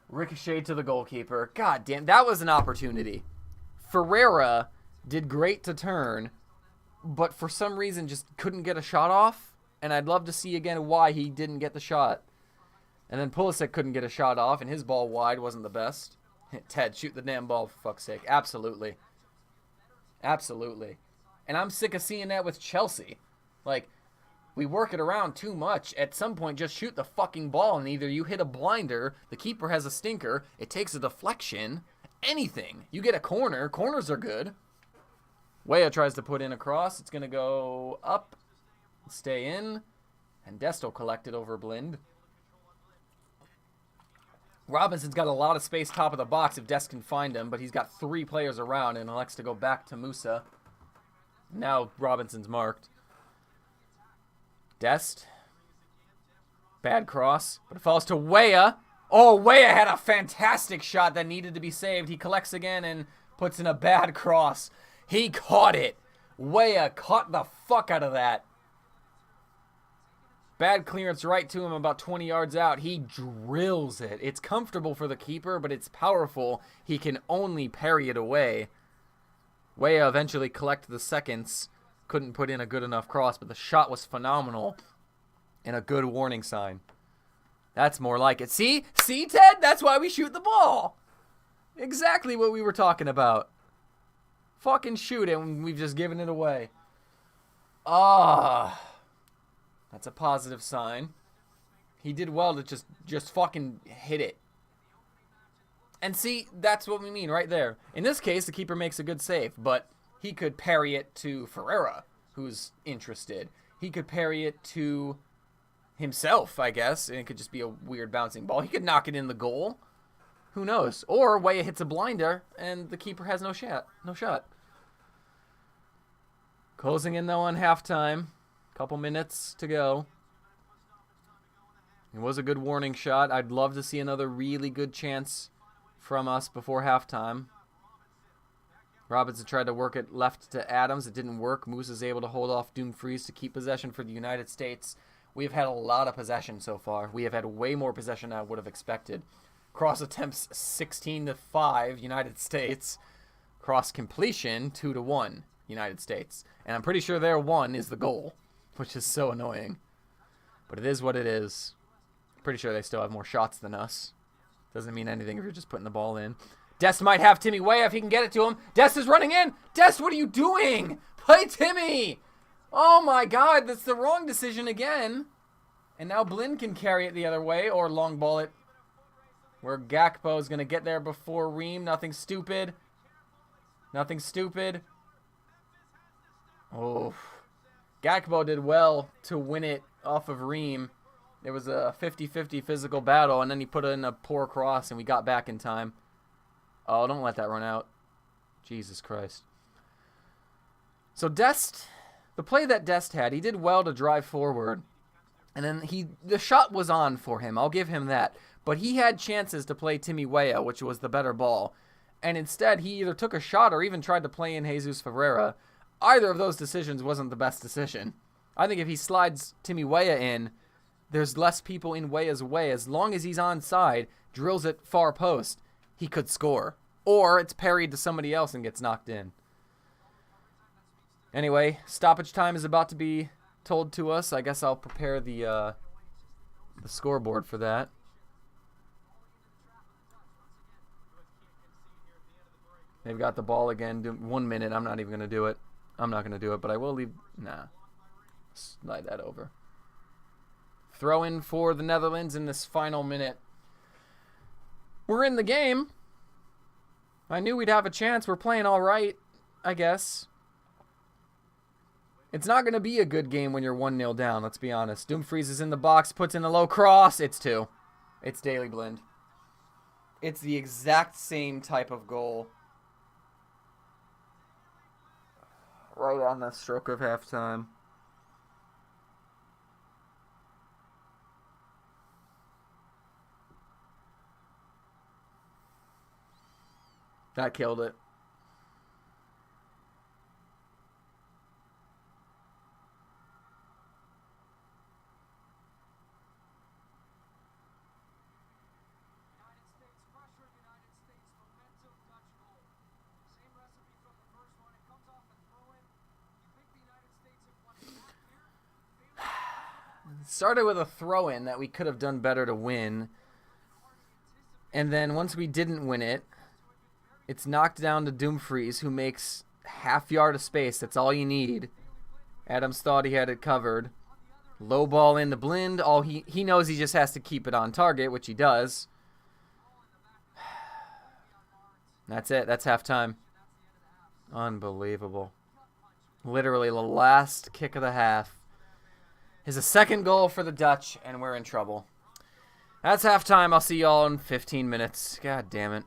ricocheted to the goalkeeper. God damn, that was an opportunity. Ferreira did great to turn, but for some reason just couldn't get a shot off. And I'd love to see again why he didn't get the shot. And then Pulisic couldn't get a shot off, and his ball wide wasn't the best. Ted, shoot the damn ball for fuck's sake. Absolutely. Absolutely. And I'm sick of seeing that with Chelsea. Like, we work it around too much. At some point, just shoot the fucking ball, and either you hit a blinder, the keeper has a stinker, it takes a deflection, anything. You get a corner. Corners are good. Weah tries to put in a cross. It's going to go up, stay in, and Desto collect it over Blind. Robinson's got a lot of space top of the box if Dest can find him, but he's got 3 players around and elects to go back to Musa. Now Robinson's marked. Dest. Bad cross, but it falls to Weah. Oh, Weah had a fantastic shot that needed to be saved. He collects again and puts in a bad cross. He caught it. Weah caught the fuck out of that. Bad clearance right to him about 20 yards out. He drills it. It's comfortable for the keeper, but it's powerful. He can only parry it away. Weah eventually collected the seconds. Couldn't put in a good enough cross, but the shot was phenomenal. And a good warning sign. That's more like it. See? See, Ted? That's why we shoot the ball. Exactly what we were talking about. Fucking shoot it when we've just given it away. That's a positive sign. He did well to just fucking hit it. And see, that's what we mean right there. In this case, the keeper makes a good save, but he could parry it to Ferreira, who's interested. He could parry it to himself, I guess, and it could just be a weird bouncing ball. He could knock it in the goal. Who knows? Or Weah hits a blinder, and the keeper has no shot. No shot. Closing in, though, on halftime. Couple minutes to go. It was a good warning shot. I'd love to see another really good chance from us before halftime. Robinson tried to work it left to Adams. It didn't work. Moose is able to hold off Dumfries to keep possession for the United States. We have had a lot of possession so far. We have had way more possession than I would have expected. Cross attempts 16-5, United States. Cross completion 2-1, United States. And I'm pretty sure their 1 is the goal, which is so annoying. But it is what it is. Pretty sure they still have more shots than us. Doesn't mean anything if you're just putting the ball in. Dest might have Timmy Weah if he can get it to him. Dest is running in. Dest, what are you doing? Play Timmy. Oh my God, that's the wrong decision again. And now Blind can carry it the other way or long ball it. Where Gakpo is going to get there before Ream. Nothing stupid. Nothing stupid. Oh. Gakpo did well to win it off of Ream. It was a 50-50 physical battle, and then he put in a poor cross, and we got back in time. Oh, don't let that run out. Jesus Christ. So Dest, the play that Dest had, he did well to drive forward. And then the shot was on for him. I'll give him that. But he had chances to play Timmy Weah, which was the better ball. And instead, he either took a shot or even tried to play in Jesus Ferreira. Either of those decisions wasn't the best decision. I think if he slides Timmy Weah in, there's less people in Weah's way. As long as he's onside, drills it far post, he could score. Or it's parried to somebody else and gets knocked in. Anyway, stoppage time is about to be told to us. I guess I'll prepare the scoreboard for that. They've got the ball again. 1 minute. I'm not even going to do it. I'm not going to do it, but I will leave. Nah. Slide that over. Throw in for the Netherlands in this final minute. We're in the game. I knew we'd have a chance. We're playing all right, I guess. It's not going to be a good game when you're 1-0 down, let's be honest. Dumfries is in the box, puts in a low cross. It's 2. It's Daily Blind. It's the exact same type of goal. Right on the stroke of halftime. That killed it. Started with a throw-in that we could have done better to win. And then once we didn't win it, it's knocked down to Dumfries, who makes half yard of space. That's all you need. Adams thought he had it covered. Low ball into Blind. All he knows he just has to keep it on target, which he does. That's it. That's halftime. Unbelievable. Literally the last kick of the half is a second goal for the Dutch, and we're in trouble. That's halftime. I'll see y'all in 15 minutes. God damn it.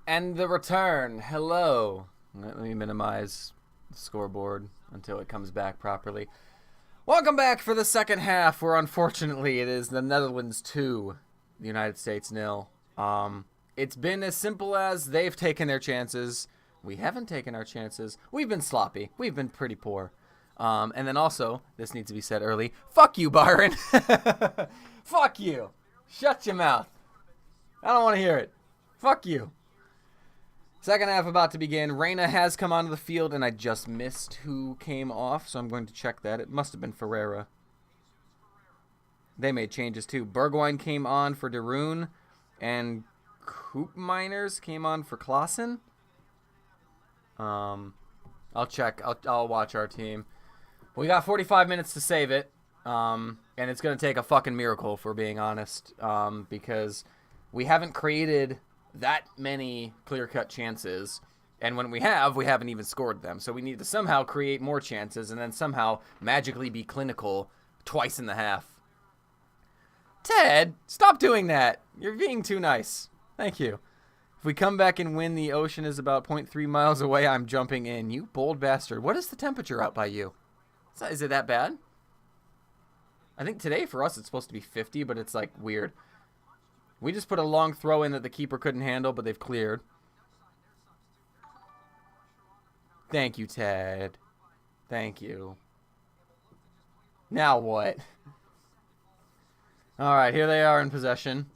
And the return. Hello. Let me minimize the scoreboard until it comes back properly. Welcome back for the second half, where unfortunately it is the Netherlands 2, the United States 0. It's been as simple as they've taken their chances. We haven't taken our chances. We've been sloppy. We've been pretty poor. And then also, this needs to be said early, fuck you, Byron. Fuck you. Shut your mouth. I don't want to hear it. Fuck you. Second half about to begin. Reina has come onto the field, and I just missed who came off, so I'm going to check that. It must have been Ferreira. They made changes, too. Bergwijn came on for De Roon, and Koopmeiners came on for Klaassen. I'll check. I'll watch our team. We got 45 minutes to save it, and it's going to take a fucking miracle, if we're being honest, because we haven't created that many clear-cut chances, and when we haven't even scored them. So we need to somehow create more chances and then somehow magically be clinical twice in the half. Ted, stop doing that. You're being too nice. Thank you. If we come back and win, the ocean is about 0.3 miles away. I'm jumping in. You bold bastard. What is the temperature out by you? Is it that bad? I think today for us it's supposed to be 50, but it's like weird. We just put a long throw in that the keeper couldn't handle, but they've cleared. Thank you, Ted. Thank you. Now what? All right, here they are in possession.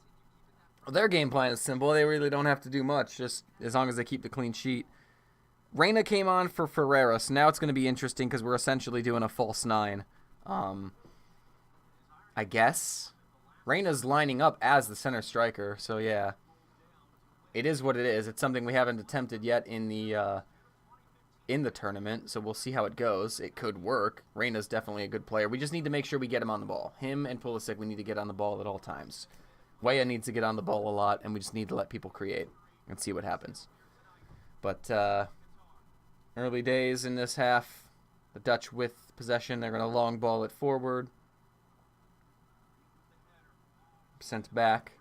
Well, their game plan is simple. They really don't have to do much, just as long as they keep the clean sheet. Reina came on for Ferreira, so now it's going to be interesting because we're essentially doing a false 9. I guess. Reina's lining up as the center striker, so yeah. It is what it is. It's something we haven't attempted yet in the tournament, so we'll see how it goes. It could work. Reina's definitely a good player. We just need to make sure we get him on the ball. Him and Pulisic, we need to get on the ball at all times. Weah needs to get on the ball a lot, and we just need to let people create and see what happens. But early days in this half, the Dutch with possession. They're going to long ball it forward. Sent back.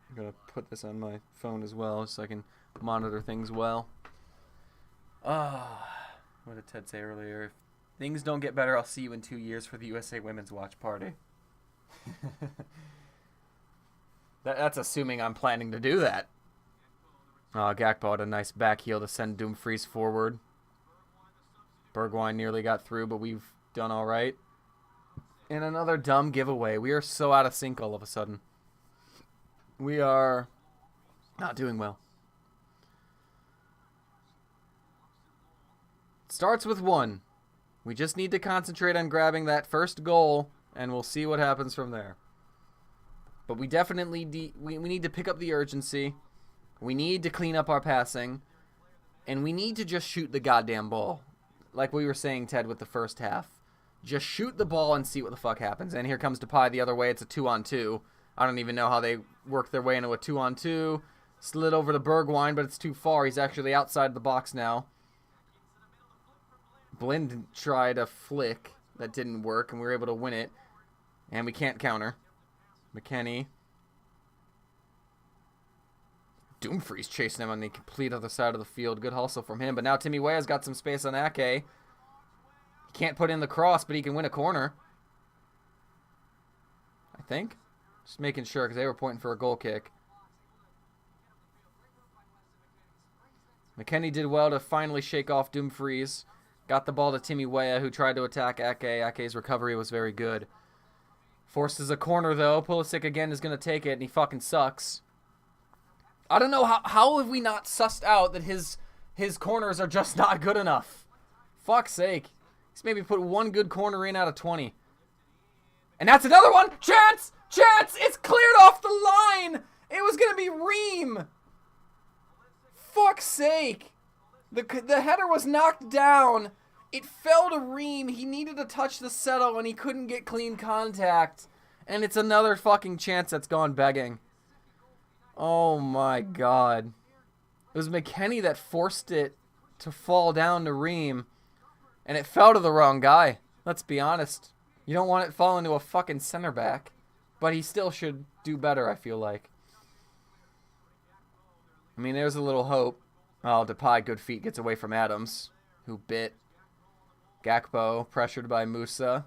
I'm going to put this on my phone as well so I can monitor things well. What did Ted say earlier? If things don't get better, I'll see you in 2 years for the USA Women's Watch Party. That's assuming I'm planning to do that. Gakpo had a nice back heel to send Dumfries forward. Bergwijn nearly got through, but we've done all right. And another dumb giveaway. We are so out of sync all of a sudden. We are not doing well. It starts with 1. We just need to concentrate on grabbing that first goal, and we'll see what happens from there. But we definitely we need to pick up the urgency. We need to clean up our passing. And we need to just shoot the goddamn ball. Like we were saying, Ted, with the first half. Just shoot the ball and see what the fuck happens. And here comes Depay the other way. It's a 2-on-2. I don't even know how they worked their way into a 2-on-2. Slid over to Bergwijn, but it's too far. He's actually outside the box now. Blind tried a flick. That didn't work, and we were able to win it. And we can't counter. McKennie. Dumfries chasing him on the complete other side of the field. Good hustle from him. But now Timmy Weah's got some space on Ake. He can't put in the cross, but he can win a corner. I think. Just making sure, because they were pointing for a goal kick. McKennie did well to finally shake off Dumfries. Got the ball to Timmy Weah, who tried to attack Ake. Ake's recovery was very good. Forces a corner, though. Pulisic again is going to take it, and he fucking sucks. I don't know, how have we not sussed out that his corners are just not good enough? Fuck's sake. He's maybe put one good corner in out of 20. And that's another one! Chance! Chance! It's cleared off the line! It was going to be Ream! Fuck's sake! The header was knocked down. It fell to Ream. He needed to touch the settle and he couldn't get clean contact. And it's another fucking chance that's gone begging. Oh my god. It was McKennie that forced it to fall down to Ream. And it fell to the wrong guy. Let's be honest. You don't want it falling to a fucking center back. But he still should do better, I feel like. mean, there's a little hope. Oh, Depay, good feet, gets away from Adams, who bit. Gakpo, pressured by Musa.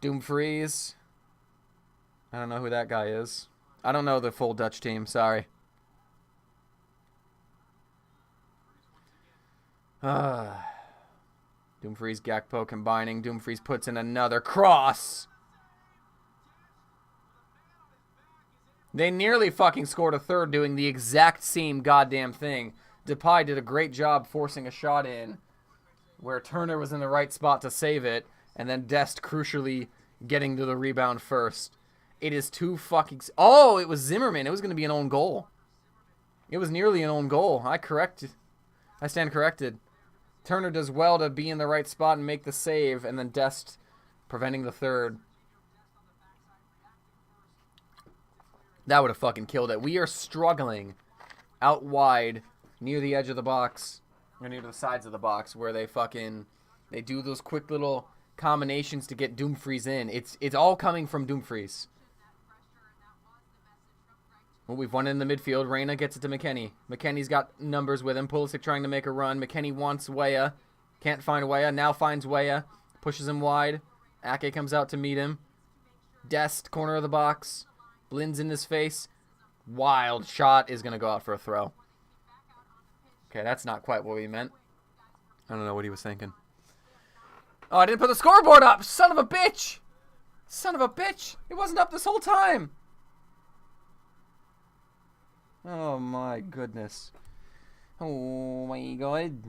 Dumfries. I don't know who that guy is. I don't know the full Dutch team, sorry. Dumfries, Gakpo combining. Dumfries puts in another cross. They nearly fucking scored a third doing the exact same goddamn thing. Depay did a great job forcing a shot in where Turner was in the right spot to save it, and then Dest crucially getting to the rebound first. It is too fucking... Oh, it was Zimmerman. It was going to be an own goal. It was nearly an own goal. I stand corrected. Turner does well to be in the right spot and make the save, and then Dest preventing the third. That would have fucking killed it. We are struggling out wide near the edge of the box, or near the sides of the box, where they do those quick little combinations to get Dumfries in. It's all coming from Dumfries. Well, we've won it in the midfield. Reyna gets it to McKennie. McKennie's got numbers with him. Pulisic trying to make a run. McKennie wants Weah. Can't find Weah. Now finds Weah. Pushes him wide. Ake comes out to meet him. Dest, corner of the box. Blinds in his face. Wild shot is going to go out for a throw. Okay, that's not quite what we meant. I don't know what he was thinking. Oh, I didn't put the scoreboard up. Son of a bitch. Son of a bitch. It wasn't up this whole time. Oh, my goodness. Oh, my God.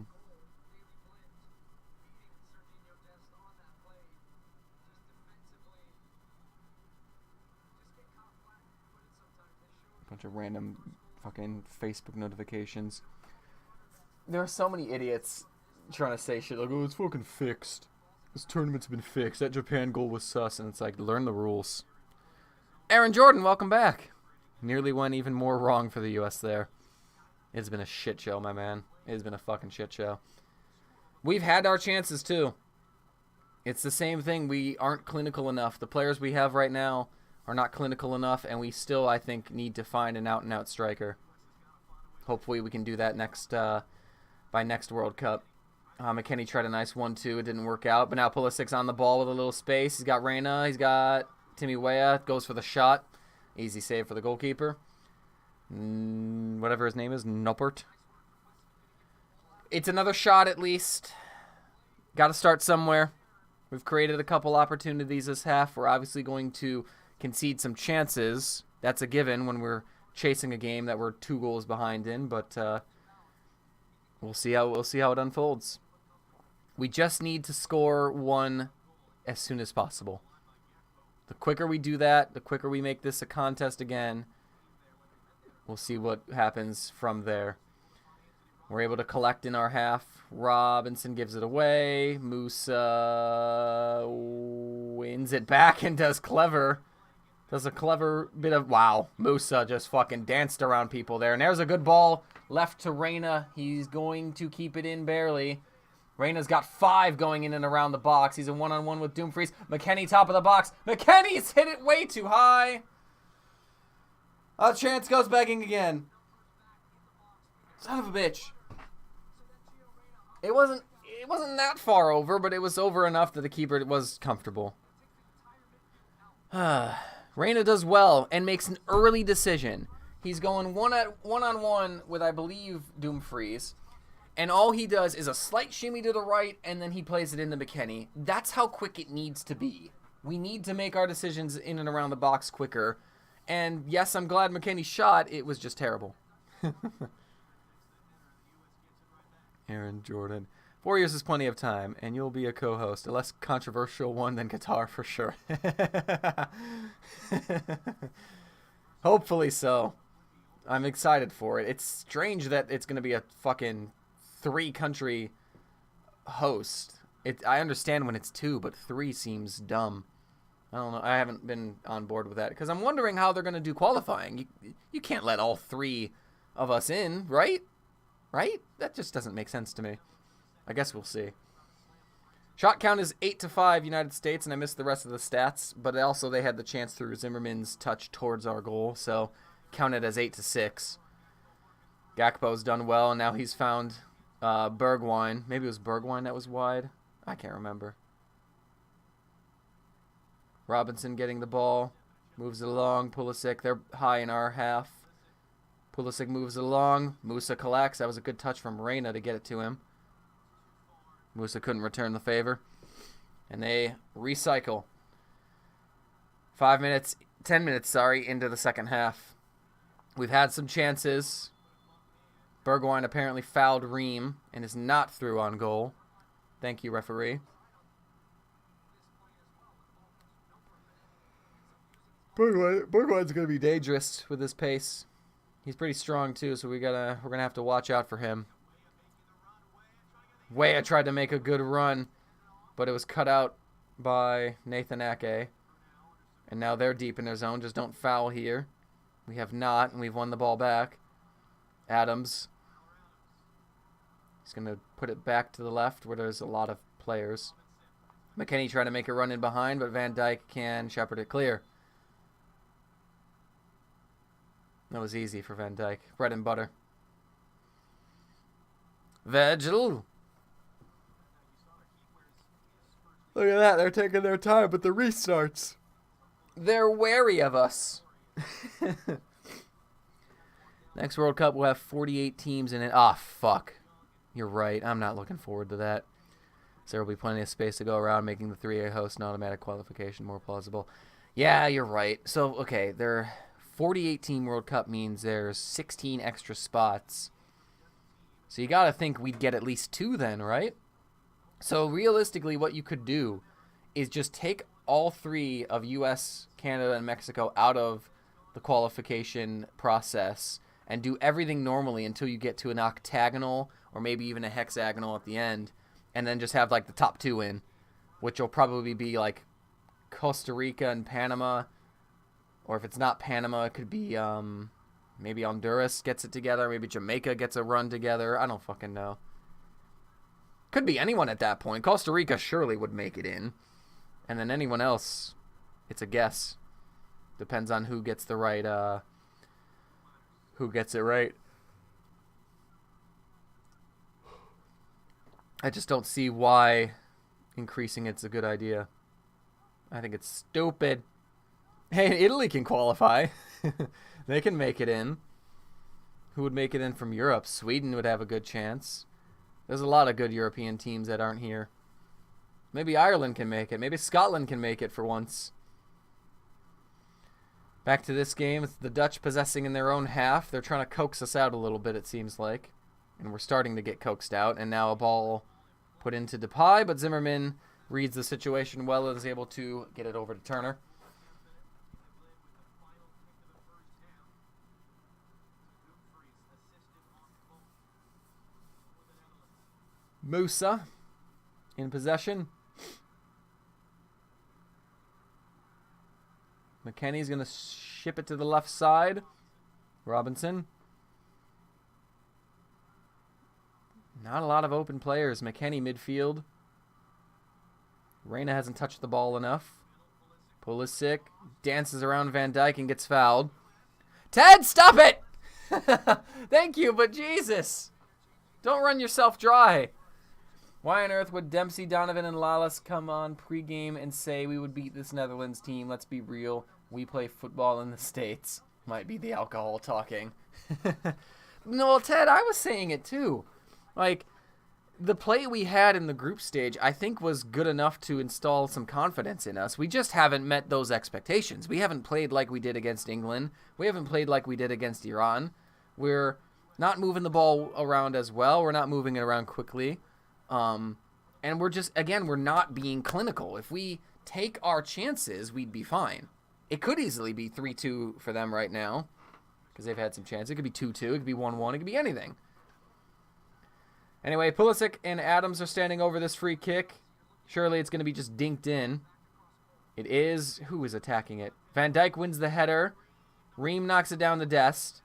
Bunch of random fucking Facebook notifications. There are so many idiots trying to say shit like, oh, it's fucking fixed. This tournament's been fixed. That Japan goal was sus. And it's like, learn the rules. Aaron Jordan, welcome back. Nearly went even more wrong for the U.S. there. It's been a shit show, my man. It's been a fucking shit show. We've had our chances, too. It's the same thing. We aren't clinical enough. The players we have right now are not clinical enough, and we still, I think, need to find an out-and-out striker. Hopefully we can do that by next World Cup. McKennie tried a nice 1-2. It didn't work out, but now Pulisic's on the ball with a little space. He's got Reyna. He's got Timmy Weah. Goes for the shot. Easy save for the goalkeeper. Whatever his name is, Noppert. It's another shot at least. Got to start somewhere. We've created a couple opportunities this half. We're obviously going to concede some chances. That's a given when we're chasing a game that we're 2 goals behind in, but we'll see how it unfolds. We just need to score one as soon as possible. The quicker we do that, the quicker we make this a contest again, we'll see what happens from there. We're able to collect in our half. Robinson gives it away. Musa wins it back and does a clever bit of... Wow, Musa just fucking danced around people there. And there's a good ball left to Reyna. He's going to keep it in barely. Reyna's got 5 going in and around the box. He's a one-on-one with Dumfries. McKennie, top of the box. McKennie's hit it way too high. A chance goes begging again. Son of a bitch. It wasn't that far over, but it was over enough that the keeper was comfortable. Reyna does well and makes an early decision. He's going one-on-one with, I believe, Dumfries. And all he does is a slight shimmy to the right, and then he plays it into McKennie. That's how quick it needs to be. We need to make our decisions in and around the box quicker. And yes, I'm glad McKennie shot. It was just terrible. Aaron Jordan. 4 years is plenty of time, and you'll be a co-host. A less controversial one than Qatar, for sure. Hopefully so. I'm excited for it. It's strange that it's going to be a fucking 3-country host. I understand when it's 2, but 3 seems dumb. I don't know. I haven't been on board with that because I'm wondering how they're going to do qualifying. You can't let all 3 of us in, right? Right? That just doesn't make sense to me. I guess we'll see. Shot count is 8-5 United States, and I missed the rest of the stats, but also they had the chance through Zimmerman's touch towards our goal, so counted as 8-6. Gakpo's done well, and now he's found Bergwijn. Maybe it was Bergwijn that was wide. I can't remember. Robinson getting the ball. Moves it along. Pulisic, they're high in our half. Pulisic moves it along. Musa collects. That was a good touch from Reyna to get it to him. Musa couldn't return the favor. And they recycle. 10 minutes, into the second half. We've had some chances. Bergwijn apparently fouled Ream and is not through on goal. Thank you, referee. Bergwijn's gonna be dangerous with his pace. He's pretty strong too, so we're gonna have to watch out for him. Weah tried to make a good run, but it was cut out by Nathan Ake. And now they're deep in their zone. Just don't foul here. We have not, and we've won the ball back. Adams. He's gonna put it back to the left where there's a lot of players. McKennie trying to make a run in behind, but Van Dijk can shepherd it clear. That was easy for Van Dijk. Bread and butter. Virgil. Look at that. They're taking their time, but the restarts. They're wary of us. Next World Cup, we'll have 48 teams in it. Ah, fuck. You're right. I'm not looking forward to that. So there will be plenty of space to go around, making the 3A host and automatic qualification more plausible. Yeah, you're right. So, okay, they're... 48-team World Cup means there's 16 extra spots. So you got to think we'd get at least 2 then, right? So realistically, what you could do is just take all 3 of US, Canada, and Mexico out of the qualification process and do everything normally until you get to an octagonal or maybe even a hexagonal at the end, and then just have like the top 2 in, which will probably be like Costa Rica and Panama. Or if it's not Panama, it could be maybe Honduras gets it together. Maybe Jamaica gets a run together. I don't fucking know. Could be anyone at that point. Costa Rica surely would make it in. And then anyone else, it's a guess. Depends on who gets the right, who gets it right. I just don't see why increasing it's a good idea. I think it's stupid. Hey, Italy can qualify. They can make it in. Who would make it in from Europe? Sweden would have a good chance. There's a lot of good European teams that aren't here. Maybe Ireland can make it. Maybe Scotland can make it for once. Back to this game. It's the Dutch possessing in their own half. They're trying to coax us out a little bit, it seems like. And we're starting to get coaxed out. And now a ball put into Depay, but Zimmerman reads the situation well and is able to get it over to Turner. Musa in possession. McKennie's going to ship it to the left side. Robinson. Not a lot of open players. McKennie midfield. Reyna hasn't touched the ball enough. Pulisic dances around Van Dijk and gets fouled. Ted, stop it! Thank you, but Jesus. Don't run yourself dry. Why on earth would Dempsey, Donovan, and Lawless come on pregame and say we would beat this Netherlands team? Let's be real. We play football in the States. Might be the alcohol talking. No, Ted, I was saying it too. Like, the play we had in the group stage, I think, was good enough to install some confidence in us. We just haven't met those expectations. We haven't played like we did against England. We haven't played like we did against Iran. We're not moving the ball around as well. We're not moving it around quickly. And we're just, again, we're not being clinical. If we take our chances, we'd be fine. It could easily be 3-2 for them right now because they've had some chances. It could be 2-2. It could be 1-1. It could be anything. Anyway, Pulisic and Adams are standing over this free kick. Surely it's going to be just dinked in. It is. Who is attacking it? Van Dijk wins the header. Ream knocks it down to Dest.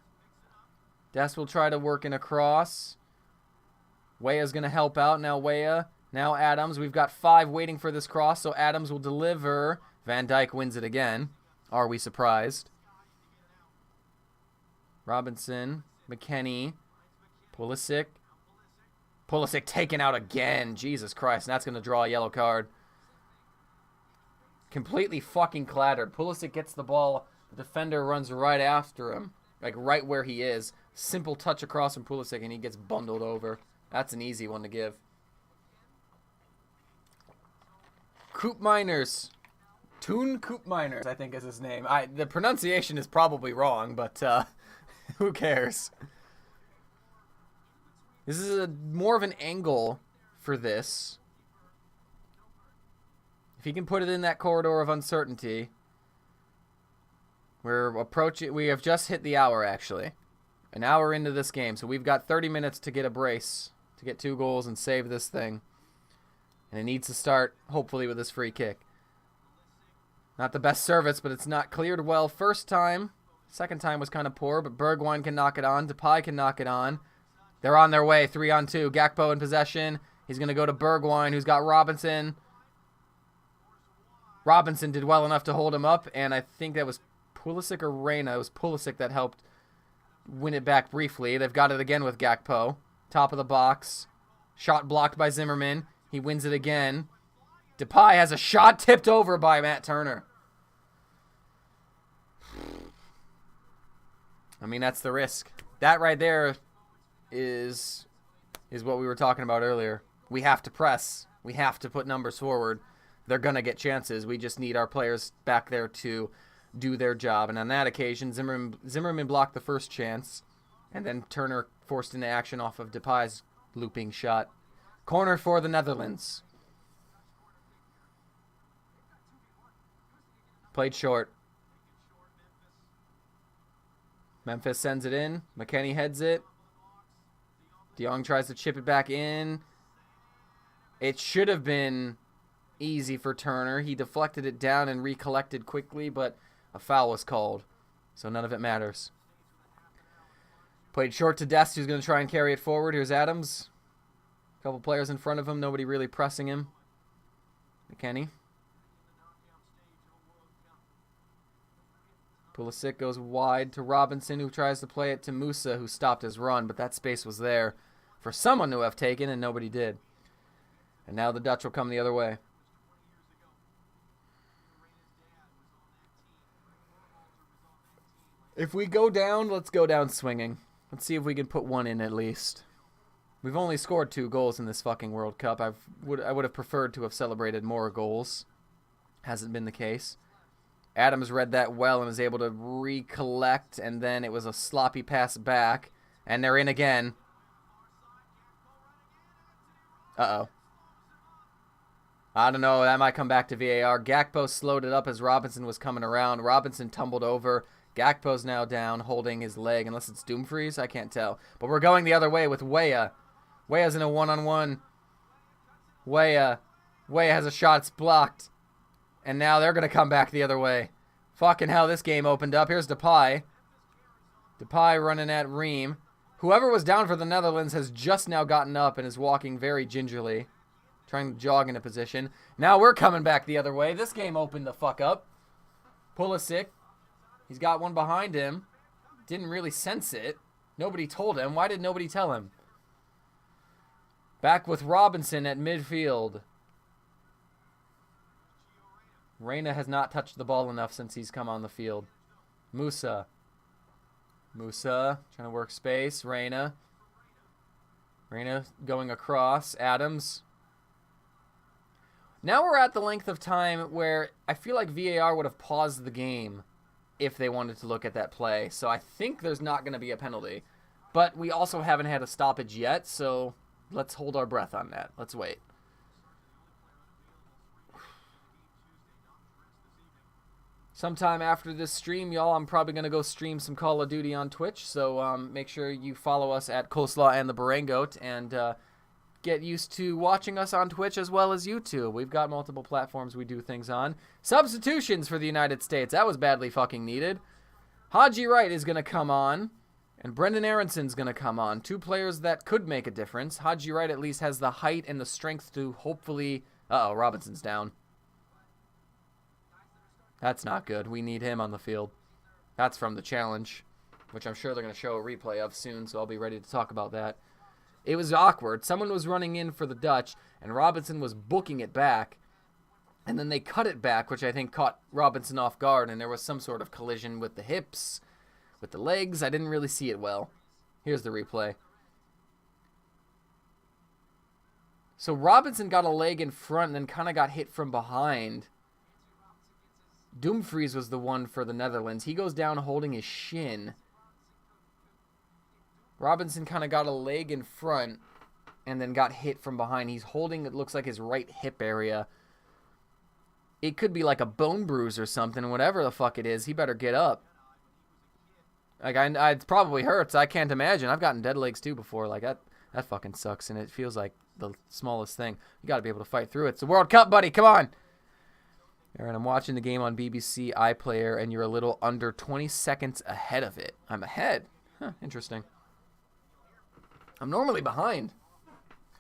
Dest will try to work in a cross. Weah's going to help out. Now Weah. Now Adams. We've got 5 waiting for this cross, so Adams will deliver. Van Dijk wins it again. Are we surprised? Robinson. McKennie. Pulisic. Pulisic taken out again. Jesus Christ. And that's going to draw a yellow card. Completely fucking clattered. Pulisic gets the ball. The defender runs right after him. Like right where he is. Simple touch across from Pulisic and he gets bundled over. That's an easy one to give. Coop Miners. Toon Coop Miners, I think is his name. The pronunciation is probably wrong, but who cares? This is more of an angle for this. If he can put it in that corridor of uncertainty. We have just hit the hour, actually. An hour into this game, so we've got 30 minutes to get a brace, to get 2 goals and save this thing. And it needs to start, hopefully, with this free kick. Not the best service, but it's not cleared well first time. Second time was kind of poor, but Bergwijn can knock it on. Depay can knock it on. They're on their way, 3-on-2. Gakpo in possession. He's going to go to Bergwijn, who's got Robinson. Robinson did well enough to hold him up, and I think that was Pulisic or Reyna. It was Pulisic that helped win it back briefly. They've got it again with Gakpo. Top of the box. Shot blocked by Zimmerman. He wins it again. Depay has a shot tipped over by Matt Turner. I mean, that's the risk. That right there is what we were talking about earlier. We have to press. We have to put numbers forward. They're going to get chances. We just need our players back there to do their job. And on that occasion, Zimmerman blocked the first chance. And then Turner forced into action off of Depay's looping shot. Corner for the Netherlands. Played short. Memphis sends it in. McKennie heads it. De Jong tries to chip it back in. It should have been easy for Turner. He deflected it down and recollected quickly, but a foul was called. So none of it matters. Played short to Dest, who's going to try and carry it forward. Here's Adams. A couple players in front of him. Nobody really pressing him. McKennie. Pulisic goes wide to Robinson, who tries to play it to Musa, who stopped his run, but that space was there for someone to have taken, and nobody did. And now the Dutch will come the other way. If we go down, let's go down swinging. Let's see if we can put one in at least. We've only scored 2 goals in this fucking World Cup. I would have preferred to have celebrated more goals. Hasn't been the case. Adams read that well and was able to recollect, and then it was a sloppy pass back, and they're in again. Uh-oh. I don't know, that might come back to VAR. Gakpo slowed it up as Robinson was coming around. Robinson tumbled over. Gakpo's now down, holding his leg, unless it's Dumfries, I can't tell. But we're going the other way with Weah. Weah's in a one-on-one. Weah has a shot, it's blocked. And now they're going to come back the other way. Fucking hell, this game opened up. Here's Depay. Depay running at Ream. Whoever was down for the Netherlands has just now gotten up and is walking very gingerly. Trying to jog into position. Now we're coming back the other way. This game opened the fuck up. Pulisic. He's got one behind him. Didn't really sense it. Nobody told him. Why did nobody tell him? Back with Robinson at midfield. Reyna has not touched the ball enough since he's come on the field. Musa trying to work space. Reyna going across. Adams. Now we're at the length of time where I feel like VAR would have paused the game if they wanted to look at that play. So I think there's not going to be a penalty. But we also haven't had a stoppage yet, so let's hold our breath on that. Let's wait. Sometime after this stream, y'all, I'm probably going to go stream some Call of Duty on Twitch. So make sure you follow us at Coleslaw and the Barangoat and get used to watching us on Twitch as well as YouTube. We've got multiple platforms we do things on. Substitutions for the United States. That was badly fucking needed. Haji Wright is going to come on, and Brendan Aronson's going to come on. 2 players that could make a difference. Haji Wright at least has the height and the strength to hopefully... Uh-oh, Robinson's down. That's not good. We need him on the field. That's from the challenge, which I'm sure they're going to show a replay of soon, so I'll be ready to talk about that. It was awkward. Someone was running in for the Dutch, and Robinson was booking it back. And then they cut it back, which I think caught Robinson off guard, and there was some sort of collision with the hips, with the legs. I didn't really see it well. Here's the replay. So Robinson got a leg in front and then kind of got hit from behind. Dumfries was the one for the Netherlands. He goes down holding his shin. Robinson kind of got a leg in front and then got hit from behind. He's holding, it looks like, his right hip area. It could be like a bone bruise or something. Whatever the fuck it is, he better get up. Like, it probably hurts. I can't imagine. I've gotten dead legs too before. Like, that fucking sucks, and it feels like the smallest thing. You got to be able to fight through it. It's the World Cup, buddy. Come on. Aaron, I'm watching the game on BBC iPlayer, and you're a little under 20 seconds ahead of it. I'm ahead. Huh, interesting. I'm normally behind.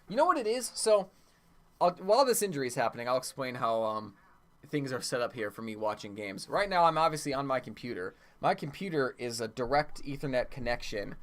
You know what it is? So, while this injury is happening, I'll explain how things are set up here for me watching games. Right now, I'm obviously on my computer. My computer is a direct Ethernet connection,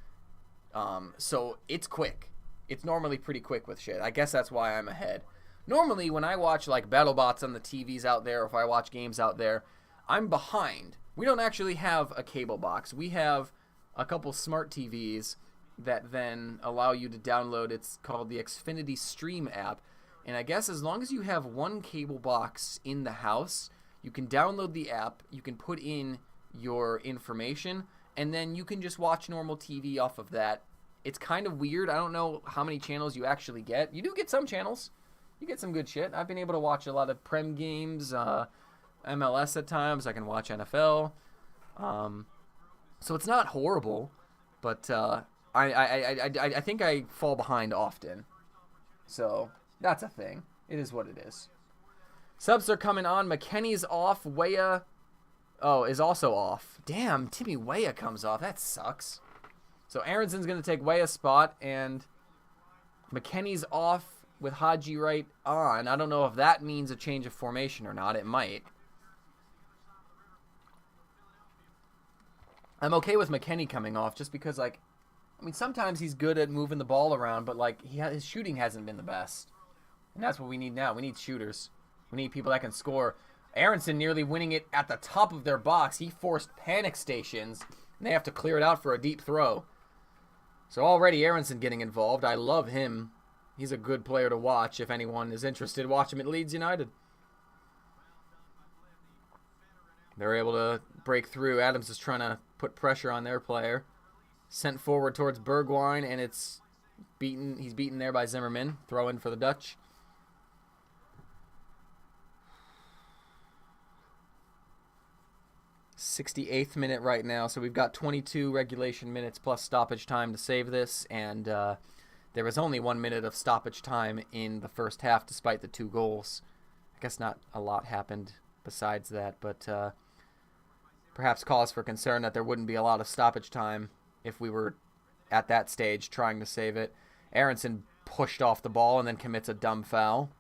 so it's quick. It's normally pretty quick with shit. I guess that's why I'm ahead. Normally, when I watch like BattleBots on the TVs out there, or if I watch games out there, I'm behind. We don't actually have a cable box. We have a couple smart TVs that then allow you to download. It's called the Xfinity Stream app. And I guess as long as you have one cable box in the house, you can download the app, you can put in your information, and then you can just watch normal TV off of that. It's kind of weird. I don't know how many channels you actually get. You do get some channels. You get some good shit. I've been able to watch a lot of Prem games, MLS at times. I can watch NFL. So it's not horrible, but I think I fall behind often. So that's a thing. It is what it is. Subs are coming on. McKennie's off. Weah is also off. Damn, Timmy Weah comes off. That sucks. So Aronson's going to take Weah's spot, and McKennie's off with Haji Wright on. I don't know if that means a change of formation or not. It might. I'm okay with McKennie coming off just because, like, I mean, sometimes he's good at moving the ball around, but, like, his shooting hasn't been the best. And that's what we need now. We need shooters. We need people that can score. Aronson nearly winning it at the top of their box. He forced panic stations, and they have to clear it out for a deep throw. So already Aronson getting involved. I love him. He's a good player to watch. If anyone is interested, watch him at Leeds United. They're able to break through. Adams is trying to put pressure on their player. Sent forward towards Bergwijn, and it's beaten. He's beaten there by Zimmerman. Throw in for the Dutch. '68th minute right now, so we've got 22 regulation minutes plus stoppage time to save this, and there was only 1 minute of stoppage time in the first half despite the 2 goals. I guess not a lot happened besides that, but perhaps cause for concern that there wouldn't be a lot of stoppage time if we were at that stage trying to save it. Aronson pushed off the ball and then commits a dumb foul.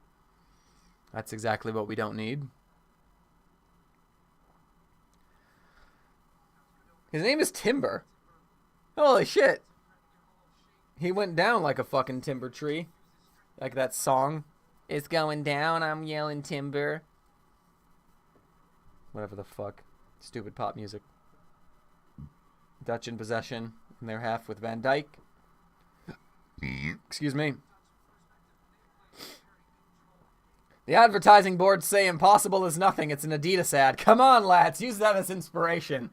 That's exactly what we don't need. His name is Timber. Holy shit. He went down like a fucking timber tree. Like that song. It's going down, I'm yelling timber. Whatever the fuck. Stupid pop music. Dutch in possession in their half with Van Dijk. Excuse me. The advertising boards say impossible is nothing. It's an Adidas ad. Come on, lads. Use that as inspiration.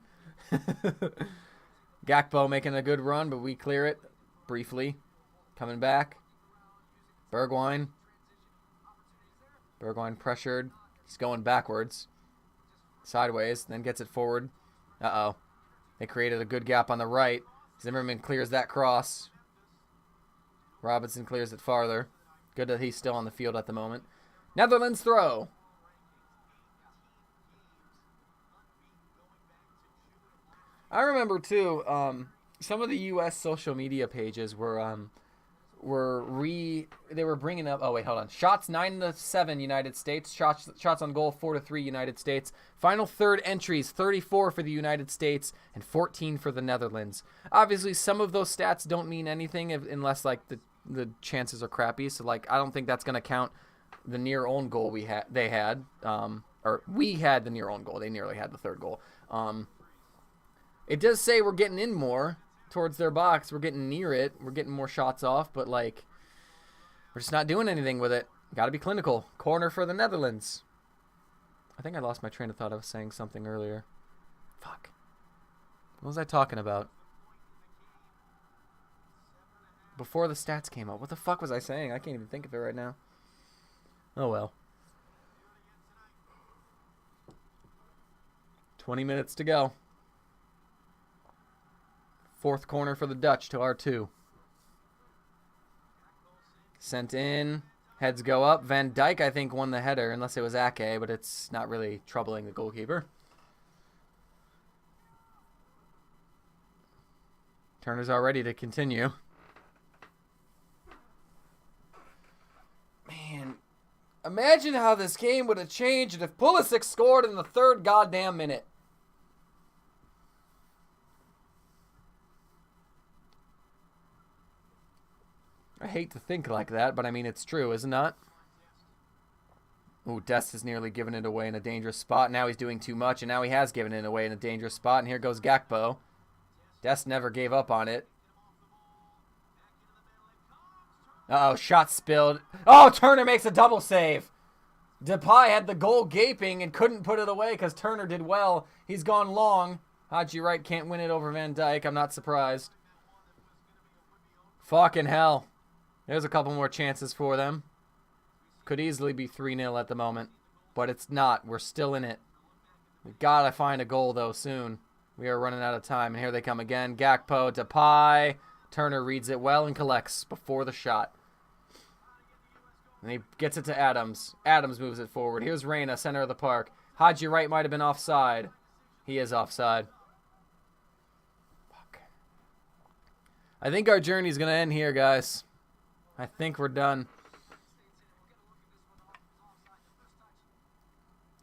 Gakpo making a good run, but we clear it briefly. Coming back. Bergwijn pressured. He's going backwards. Sideways, then gets it forward. Uh-oh. They created a good gap on the right. Zimmerman clears that cross. Robinson clears it farther. Good that he's still on the field at the moment. Netherlands throw. I remember too. Some of the U.S. social media pages were bringing up. Oh wait, hold on. Shots 9-7 United States. Shots on goal 4-3 United States. Final third entries 34 for the United States and 14 for the Netherlands. Obviously, some of those stats don't mean anything unless like the the chances are crappy. So like I don't think that's gonna count the near own goal they had. Or we had the near own goal. They nearly had the third goal. It does say we're getting in more towards their box. We're getting near it. We're getting more shots off, but like we're just not doing anything with it. Got to be clinical. Corner for the Netherlands. I think I lost my train of thought. I was saying something earlier. Fuck. What was I talking about? Before the stats came out. What the fuck was I saying? I can't even think of it right now. Oh well. 20 minutes to go. Fourth corner for the Dutch to R2. Sent in. Heads go up. Van Dijk, I think, won the header, unless it was Ake, but it's not really troubling the goalkeeper. Turner's all ready to continue. Man, imagine how this game would have changed if Pulisic scored in the third goddamn minute. I hate to think like that, but I mean, it's true, isn't it? Ooh, Dest has nearly given it away in a dangerous spot. Now he's doing too much, and now he has given it away in a dangerous spot. And here goes Gakpo. Dest never gave up on it. Uh-oh, shot spilled. Oh, Turner makes a double save. Depay had the goal gaping and couldn't put it away because Turner did well. He's gone long. Haji Wright can't win it over Van Dijk. I'm not surprised. Fucking hell. There's a couple more chances for them. Could easily be 3-0 at the moment. But it's not. We're still in it. We've got to find a goal, though, soon. We are running out of time. And here they come again. Gakpo, Depay. Turner reads it well and collects before the shot. And he gets it to Adams. Adams moves it forward. Here's Reyna, center of the park. Haji Wright might have been offside. He is offside. Fuck. I think our journey's going to end here, guys. I think we're done.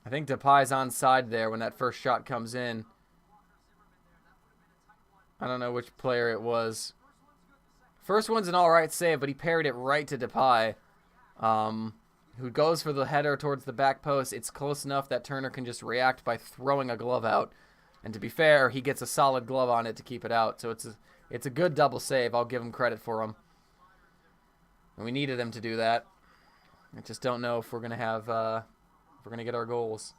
I think Depay's onside there when that first shot comes in. I don't know which player it was. First one's an alright save, but he parried it right to Depay. Who goes for the header towards the back post. It's close enough that Turner can just react by throwing a glove out. And to be fair, he gets a solid glove on it to keep it out. So it's a good double save. I'll give him credit for him. And we needed him to do that. I just don't know if we're gonna have if we're gonna get our goals.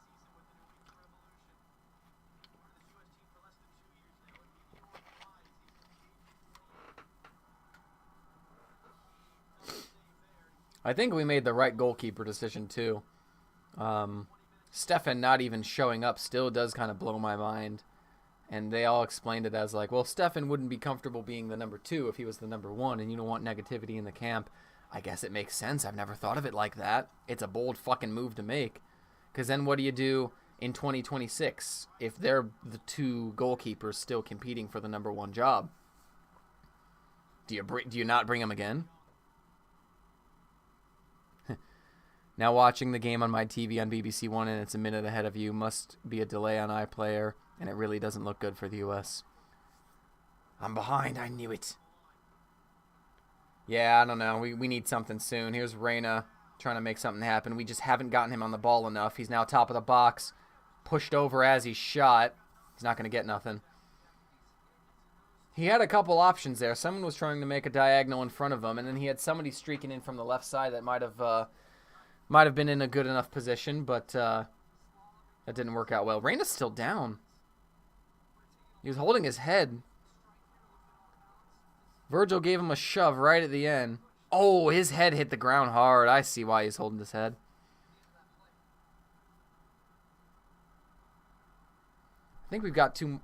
I think we made the right goalkeeper decision too. Stefan not even showing up still does kind of blow my mind. And they all explained it as like, well, Stefan wouldn't be comfortable being the number 2 if he was the number 1, and you don't want negativity in the camp. I guess it makes sense. I've never thought of it like that. It's a bold fucking move to make. Because then what do you do in 2026 if they're the 2 goalkeepers still competing for the number 1 job? Do you not bring them again? Now watching the game on my TV on BBC One and it's a minute ahead of you must be a delay on iPlayer, and it really doesn't look good for the US. I'm behind. I knew it. Yeah, I don't know. We need something soon. Here's Reyna trying to make something happen. We just haven't gotten him on the ball enough. He's now top of the box. Pushed over as he shot. He's not going to get nothing. He had a couple options there. Someone was trying to make a diagonal in front of him, and then he had somebody streaking in from the left side that might have been in a good enough position, but that didn't work out well. Reyna's still down. He was holding his head. Virgil gave him a shove right at the end. Oh, his head hit the ground hard. I see why he's holding his head. I think we've got two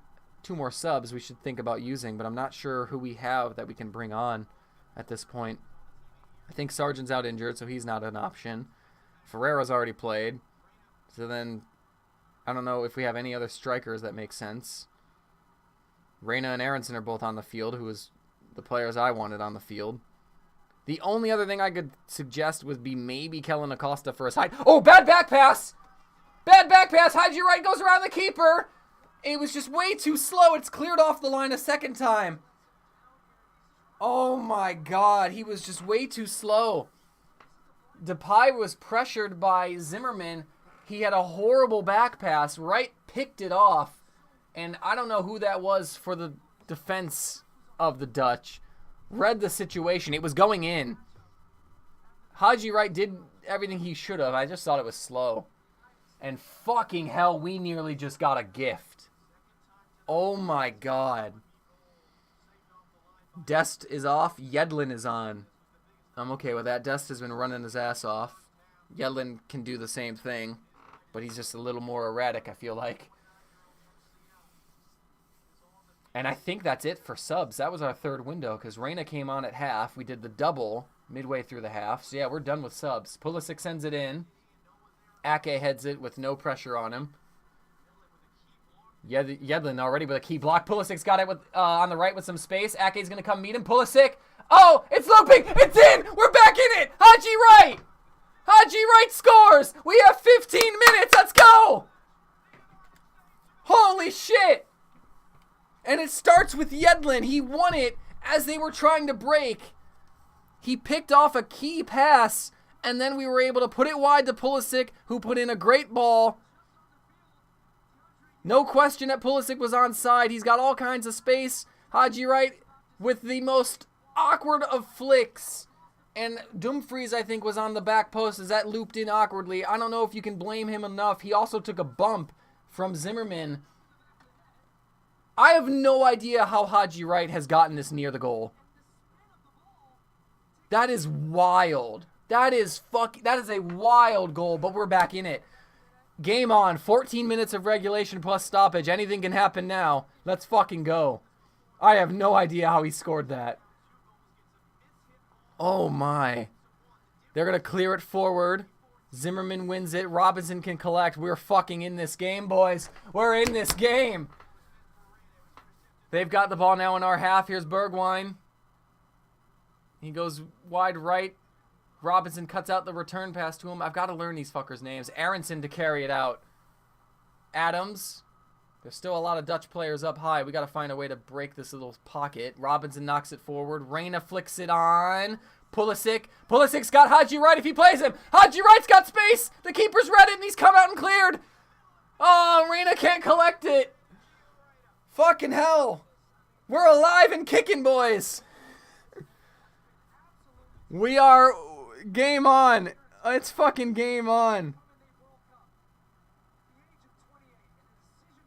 more subs we should think about using, but I'm not sure who we have that we can bring on at this point. I think Sargent's out injured, so he's not an option. Ferreira's already played. So then, I don't know if we have any other strikers that make sense. Reyna and Aronson are both on the field, who was the players I wanted on the field. The only other thing I could suggest would be maybe Kellen Acosta for his height. Oh, bad back pass! Bad back pass! Haji Wright goes around the keeper! It was just way too slow. It's cleared off the line a second time. Oh my God, he was just way too slow. Depay was pressured by Zimmerman. He had a horrible back pass. Wright picked it off. And I don't know who that was for the defense of the Dutch. Read the situation. It was going in. Haji Wright did everything he should have. I just thought it was slow. And fucking hell, we nearly just got a gift. Oh my God. Dest is off. Yedlin is on. I'm okay with that. Dest has been running his ass off. Yedlin can do the same thing, but he's just a little more erratic, I feel like. And I think that's it for subs. That was our third window because Reyna came on at half. We did the double midway through the half. So, yeah, we're done with subs. Pulisic sends it in. Ake heads it with no pressure on him. Yedlin already with a key block. Pulisic's got it with on the right with some space. Ake's going to come meet him. Pulisic. Oh, it's looping. It's in. We're back in it. Haji Wright. Haji Wright scores. We have 15 minutes. Let's go. Holy shit. And it starts with Yedlin. He won it as they were trying to break. He picked off a key pass, and then we were able to put it wide to Pulisic, who put in a great ball. No question that Pulisic was onside. He's got all kinds of space. Haji Wright with the most awkward of flicks. And Dumfries, I think, was on the back post as that looped in awkwardly. I don't know if you can blame him enough. He also took a bump from Zimmerman. I have no idea how Haji Wright has gotten this near the goal. That is wild. That is a wild goal, but we're back in it. Game on. 14 minutes of regulation plus stoppage. Anything can happen now. Let's fucking go. I have no idea how he scored that. Oh my. They're going to clear it forward. Zimmerman wins it. Robinson can collect. We're fucking in this game, boys. We're in this game. They've got the ball now in our half. Here's Bergwijn. He goes wide right. Robinson cuts out the return pass to him. I've got to learn these fuckers' names. Aronson to carry it out. Adams. There's still a lot of Dutch players up high. We got to find a way to break this little pocket. Robinson knocks it forward. Reyna flicks it on. Pulisic. Pulisic's got Haji Wright if he plays him. Haji Wright's got space. The keeper's read it and he's come out and cleared. Oh, Reyna can't collect it. Fucking hell. We're alive and kicking, boys. We are game on. It's fucking game on.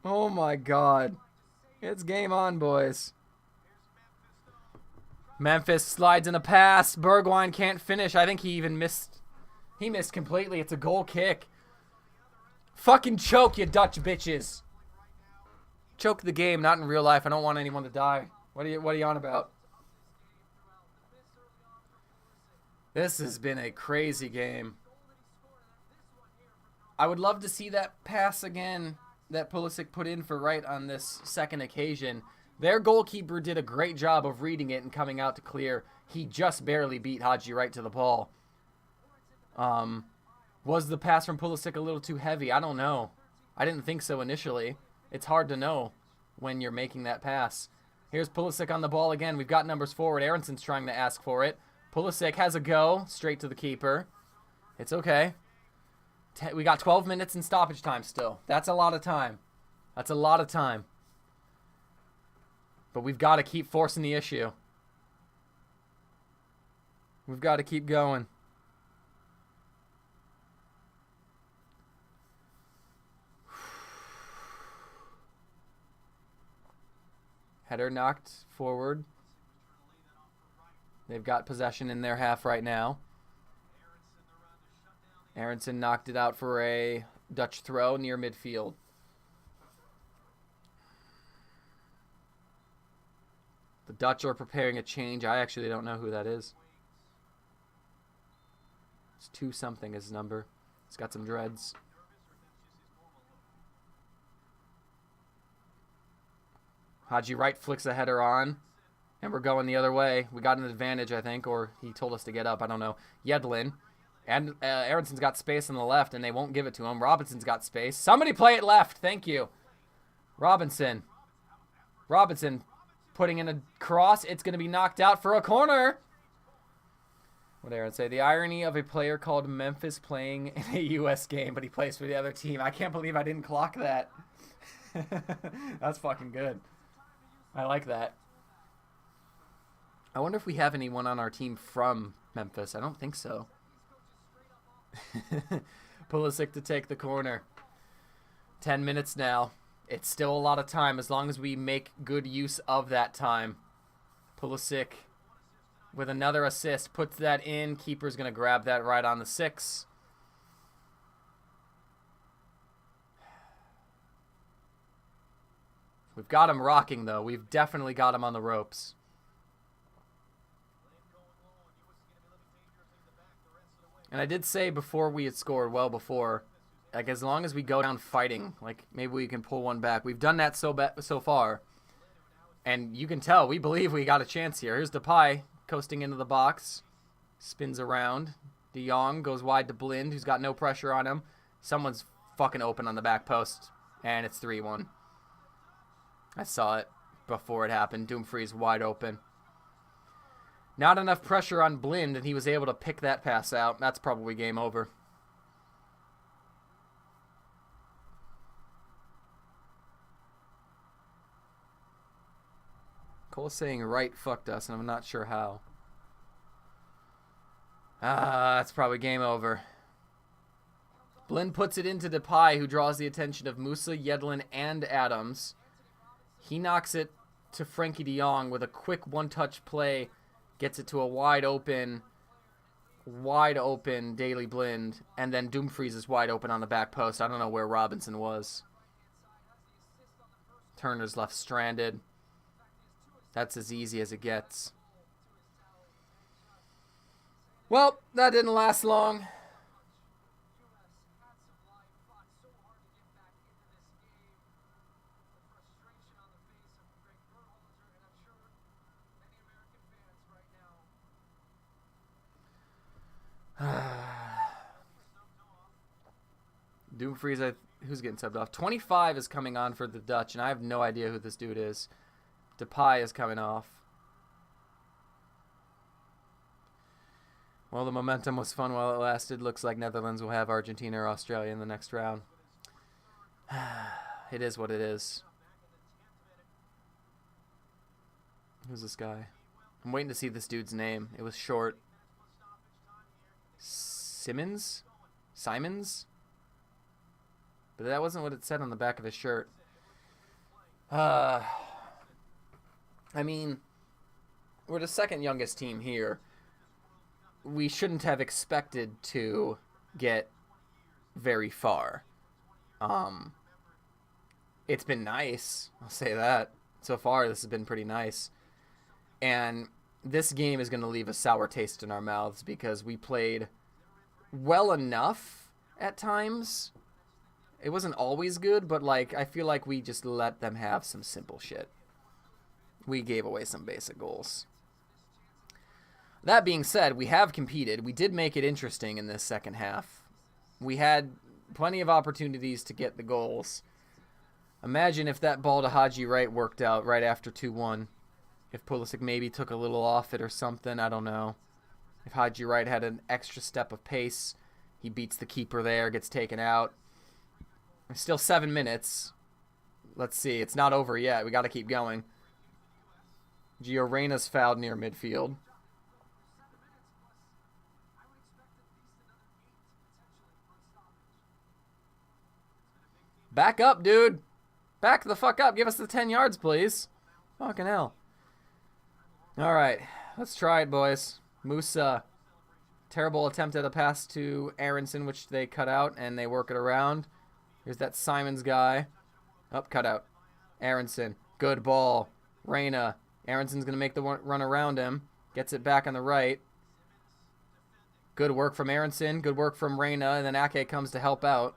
Oh my God. It's game on, boys. Memphis slides in a pass. Bergwijn can't finish. I think he even missed. He missed completely. It's a goal kick. Fucking choke, you Dutch bitches. Choke the game, not in real life. I don't want anyone to die. What are you on about? This has been a crazy game. I would love to see that pass again that Pulisic put in for Wright on this second occasion. Their goalkeeper did a great job of reading it and coming out to clear. He just barely beat Haji Wright to the ball. Was the pass from Pulisic a little too heavy? I don't know. I didn't think so initially. It's hard to know when you're making that pass. Here's Pulisic on the ball again. We've got numbers forward. Aronson's trying to ask for it. Pulisic has a go straight to the keeper. It's okay. We got 12 minutes in stoppage time still. That's a lot of time. That's a lot of time. But we've got to keep forcing the issue. We've got to keep going. Header knocked forward. They've got possession in their half right now. Aronson knocked it out for a Dutch throw near midfield. The Dutch are preparing a change. I actually don't know who that is. It's 2-something his number. He's got some dreads. Haji Wright flicks a header on. And we're going the other way. We got an advantage, I think, or he told us to get up. I don't know. Yedlin. And Aronson's got space on the left, and they won't give it to him. Robinson's got space. Somebody play it left. Thank you. Robinson. Putting in a cross. It's going to be knocked out for a corner. What did Aaron say? The irony of a player called Memphis playing in a U.S. game, but he plays for the other team. I can't believe I didn't clock that. That's fucking good. I like that. I wonder if we have anyone on our team from Memphis. I don't think so. Pulisic to take the corner. 10 minutes now. It's still a lot of time as long as we make good use of that time. Pulisic with another assist. Puts that in. Keeper's going to grab that right on the 6. We've got him rocking, though. We've definitely got him on the ropes. And I did say before we had scored, well before, like as long as we go down fighting, like maybe we can pull one back. We've done that so far. And you can tell, we believe we got a chance here. Here's Depay coasting into the box. Spins around. De Jong goes wide to Blind, who's got no pressure on him. Someone's fucking open on the back post. And it's 3-1. I saw it before it happened. Dumfries wide open. Not enough pressure on Blind, and he was able to pick that pass out. That's probably game over. Cole's saying right fucked us, and I'm not sure how. That's probably game over. Blind puts it into Depay, who draws the attention of Musa, Yedlin, and Adams. He knocks it to Frankie de Jong with a quick one-touch play. Gets it to a wide open Daley Blind. And then Dumfries is wide open on the back post. I don't know where Robinson was. Turner's left stranded. That's as easy as it gets. Well, that didn't last long. Dumfries, who's getting subbed off? 25 is coming on for the Dutch, and I have no idea who this dude is. Depay is coming off. Well, the momentum was fun while it lasted. Looks like Netherlands will have Argentina or Australia in the next round. It is what it is. Who's this guy? I'm waiting to see this dude's name. It was short. Simons? But that wasn't what it said on the back of his shirt. I mean, we're the second youngest team here. We shouldn't have expected to get very far. It's been nice. I'll say that. So far, this has been pretty nice. And this game is going to leave a sour taste in our mouths because we played well enough at times. It wasn't always good, but like I feel like we just let them have some simple shit. We gave away some basic goals. That being said, we have competed. We did make it interesting in this second half. We had plenty of opportunities to get the goals. Imagine if that ball to Haji Wright worked out right after 2-1. If Pulisic maybe took a little off it or something, I don't know. If Haji Wright had an extra step of pace, he beats the keeper there, gets taken out. There's still 7 minutes. Let's see. It's not over yet. We got to keep going. Gio Reyna's fouled near midfield. Back up, dude. Back the fuck up. Give us the 10 yards, please. Fucking hell. All right. Let's try it, boys. Musa. Terrible attempt at a pass to Aronson, which they cut out, and they work it around. Here's that Simons guy. Up, cut out. Aronson. Good ball. Reyna. Aronson's going to make the run around him. Gets it back on the right. Good work from Aronson. Good work from Reyna. And then Ake comes to help out.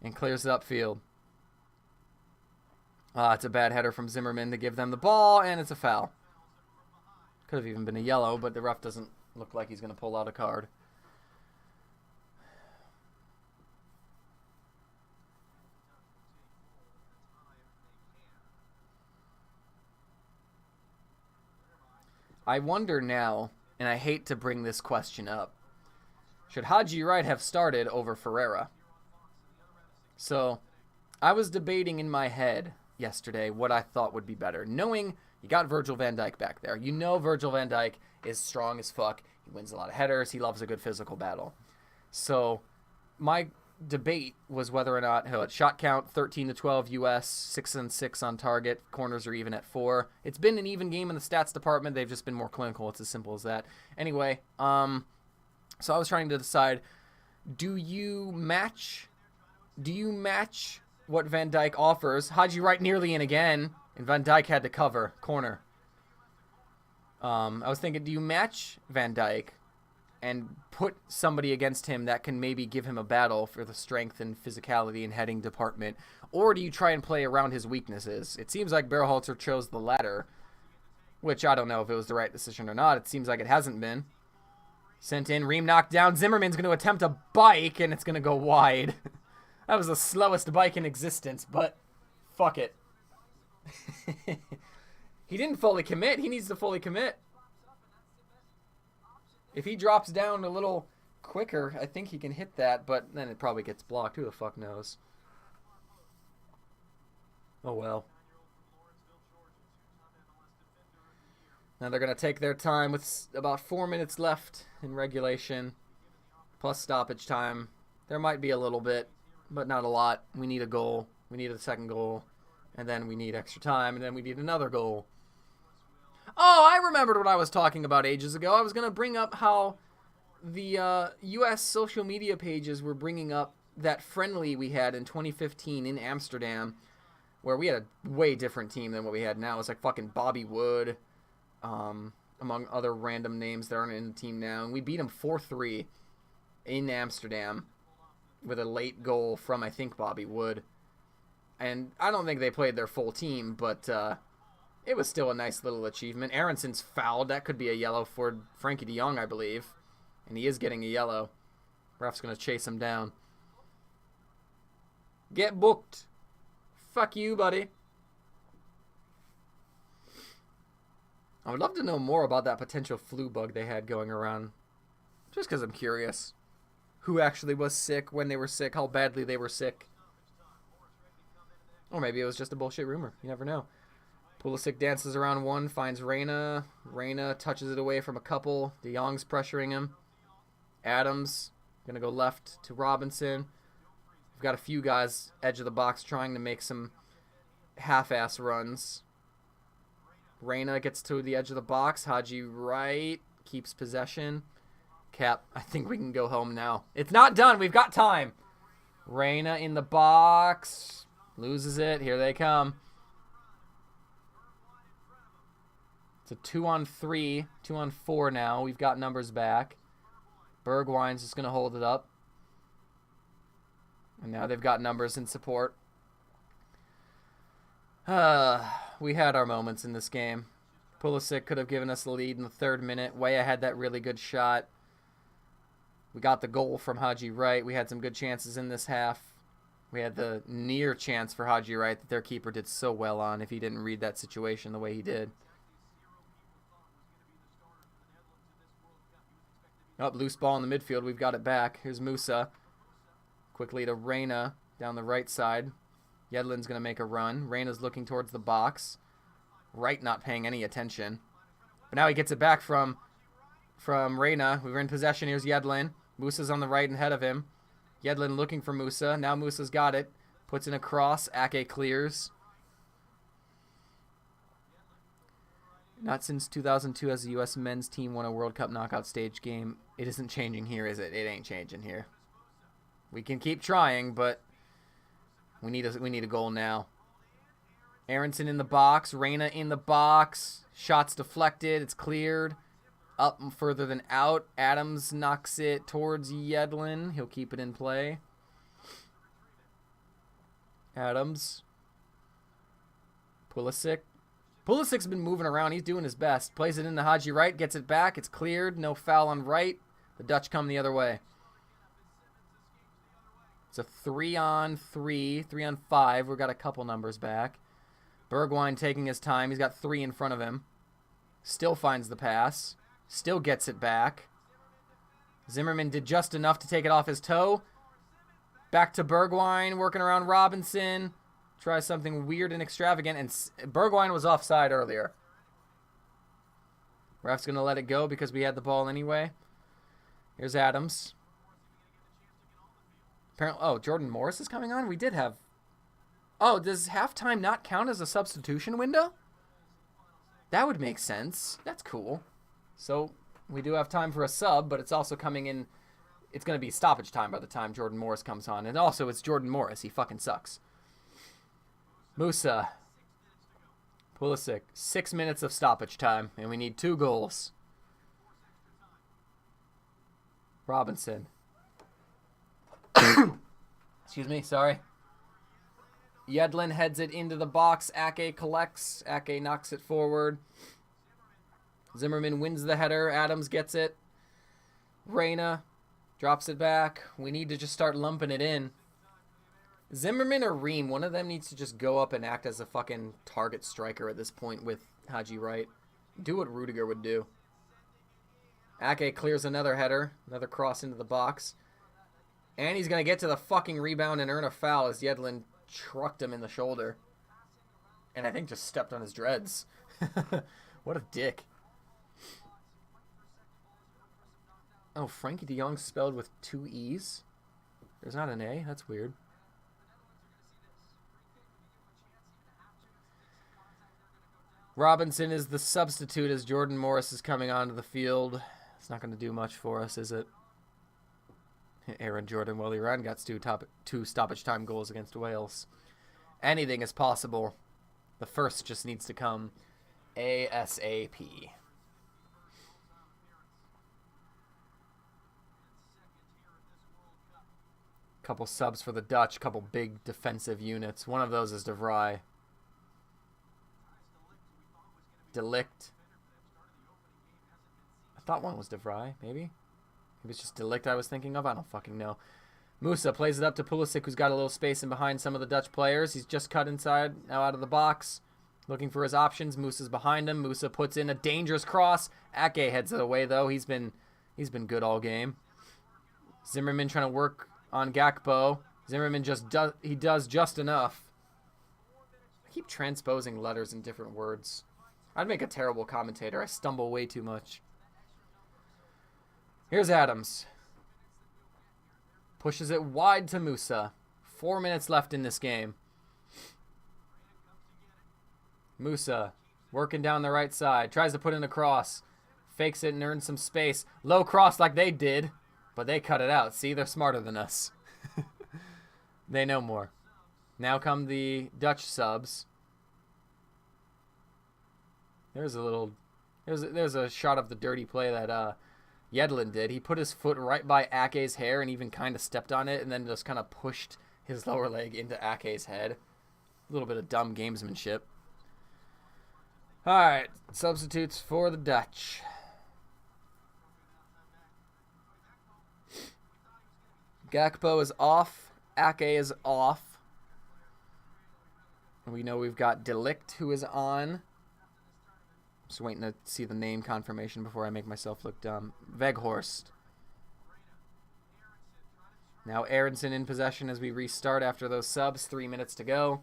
And clears it upfield. It's a bad header from Zimmerman to give them the ball. And it's a foul. Could have even been a yellow, but the ref doesn't look like he's going to pull out a card. I wonder now, and I hate to bring this question up, should Haji Wright have started over Ferreira? So, I was debating in my head yesterday what I thought would be better. Knowing you got Virgil van Dijk back there. You know Virgil van Dijk is strong as fuck. He wins a lot of headers. He loves a good physical battle. So, my debate was whether or not shot count 13 to 12 US, 6 and 6 on target. Corners are even at 4. It's been an even game in the stats department. They've just been more clinical. It's as simple as that. Anyway, so I was trying to decide, do you match what Van Dijk offers? Haji Wright nearly in again, and Van Dijk had to cover corner. I was thinking, do you match Van Dijk and put somebody against him that can maybe give him a battle for the strength and physicality and heading department? Or do you try and play around his weaknesses? It seems like Berhalter chose the latter, which I don't know if it was the right decision or not. It seems like it hasn't been. Sent in, Ream knocked down. Zimmerman's going to attempt a bike, and it's going to go wide. That was the slowest bike in existence, but fuck it. He didn't fully commit. He needs to fully commit. If he drops down a little quicker, I think he can hit that, but then it probably gets blocked. Who the fuck knows? Oh well. Now they're going to take their time with about 4 minutes left in regulation, plus stoppage time. There might be a little bit, but not a lot. We need a goal. We need a second goal. And then we need extra time, and then we need another goal. Oh, I remembered what I was talking about ages ago. I was going to bring up how the U.S. social media pages were bringing up that friendly we had in 2015 in Amsterdam, where we had a way different team than what we had now. It was like fucking Bobby Wood, among other random names that aren't in the team now. And we beat them 4-3 in Amsterdam with a late goal from, I think, Bobby Wood. And I don't think they played their full team, but it was still a nice little achievement. Aronson's fouled. That could be a yellow for Frankie de Jong, I believe. And he is getting a yellow. Ref's going to chase him down. Get booked. Fuck you, buddy. I would love to know more about that potential flu bug they had going around. Just because I'm curious. Who actually was sick, when they were sick, how badly they were sick. Or maybe it was just a bullshit rumor. You never know. Pulisic dances around one, finds Reyna. Reyna touches it away from a couple. De Jong's pressuring him. Adams going to go left to Robinson. We've got a few guys edge of the box trying to make some half-ass runs. Reyna gets to the edge of the box. Haji Wright keeps possession. Cap, I think we can go home now. It's not done. We've got time. Reyna in the box. Loses it. Here they come. It's a 2-on-3, 2-on-4 now. We've got numbers back. Bergwijn's just going to hold it up. And now they've got numbers in support. We had our moments in this game. Pulisic could have given us the lead in the 3rd minute. Weah had that really good shot. We got the goal from Haji Wright. We had some good chances in this half. We had the near chance for Haji Wright that their keeper did so well on if he didn't read that situation the way he did. Up, loose ball in the midfield. We've got it back. Here's Musa. Quickly to Reyna down the right side. Yedlin's going to make a run. Reyna's looking towards the box. Wright not paying any attention. But now he gets it back from Reyna. We were in possession. Here's Yedlin. Musa's on the right and ahead of him. Yedlin looking for Musa. Now Musa's got it. Puts in a cross. Ake clears. Not since 2002 has the U.S. men's team won a World Cup knockout stage game. It isn't changing here, is it? It ain't changing here. We can keep trying, but we need a goal now. Aronson in the box. Reyna in the box. Shots deflected. It's cleared. Up and further than out. Adams knocks it towards Yedlin. He'll keep it in play. Adams. Pulisic. Pulisic's been moving around. He's doing his best. Plays it into Haji Wright. Gets it back. It's cleared. No foul on Wright. The Dutch come the other way. It's a 3-on-3. 3-on-5. We've got a couple numbers back. Bergwijn taking his time. He's got 3 in front of him. Still finds the pass. Still gets it back. Zimmerman did just enough to take it off his toe. Back to Bergwijn, working around Robinson. Tries something weird and extravagant, and Bergwijn was offside earlier. Ref's going to let it go because we had the ball anyway. Here's Adams. Apparently, oh, Jordan Morris is coming on? We did have... Oh, does halftime not count as a substitution window? That would make sense. That's cool. So, we do have time for a sub, but it's also coming in... It's going to be stoppage time by the time Jordan Morris comes on. And also, it's Jordan Morris. He fucking sucks. Musa. Pulisic. 6 minutes of stoppage time, and we need 2 goals. Robinson. Excuse me, sorry. Yedlin heads it into the box. Ake collects. Ake knocks it forward. Zimmerman wins the header. Adams gets it. Reyna drops it back. We need to just start lumping it in. Zimmerman or Ream, one of them needs to just go up and act as a fucking target striker at this point with Haji Wright. Do what Rudiger would do. Ake clears another header. Another cross into the box. And he's going to get to the fucking rebound and earn a foul as Yedlin trucked him in the shoulder. And I think just stepped on his dreads. What a dick. Oh, Frankie de Jong spelled with 2 E's? There's not an A? That's weird. Robinson is the substitute as Jordan Morris is coming onto the field. It's not going to do much for us, is it? Aaron Jordan Welly-Ryan got 2 stoppage time goals against Wales. Anything is possible. The first just needs to come ASAP. Couple subs for the Dutch, couple big defensive units. One of those is De Vrij. De Ligt. I thought one was De Vrij, maybe? It was just De Ligt I was thinking of. I don't fucking know. Musa plays it up to Pulisic, who's got a little space in behind some of the Dutch players. He's just cut inside, now out of the box. Looking for his options. Musa's behind him. Musa puts in a dangerous cross. Ake heads it away, though. He's been good all game. Zimmerman trying to work on Gakpo. Zimmerman does just enough. I keep transposing letters in different words. I'd make a terrible commentator. I stumble way too much. Here's Adams. Pushes it wide to Musa. 4 minutes left in this game. Musa working down the right side. Tries to put in a cross. Fakes it and earns some space. Low cross like they did. But they cut it out. See, they're smarter than us. They know more. Now come the Dutch subs. There's a shot of the dirty play that Yedlin did. He put his foot right by Ake's hair and even kind of stepped on it and then just kind of pushed his lower leg into Ake's head. A little bit of dumb gamesmanship. All right, substitutes for the Dutch. Gakpo is off. Ake is off. We know we've got De Ligt who is on. Just waiting to see the name confirmation before I make myself look dumb. Weghorst. Now Aronson in possession as we restart after those subs. 3 minutes to go.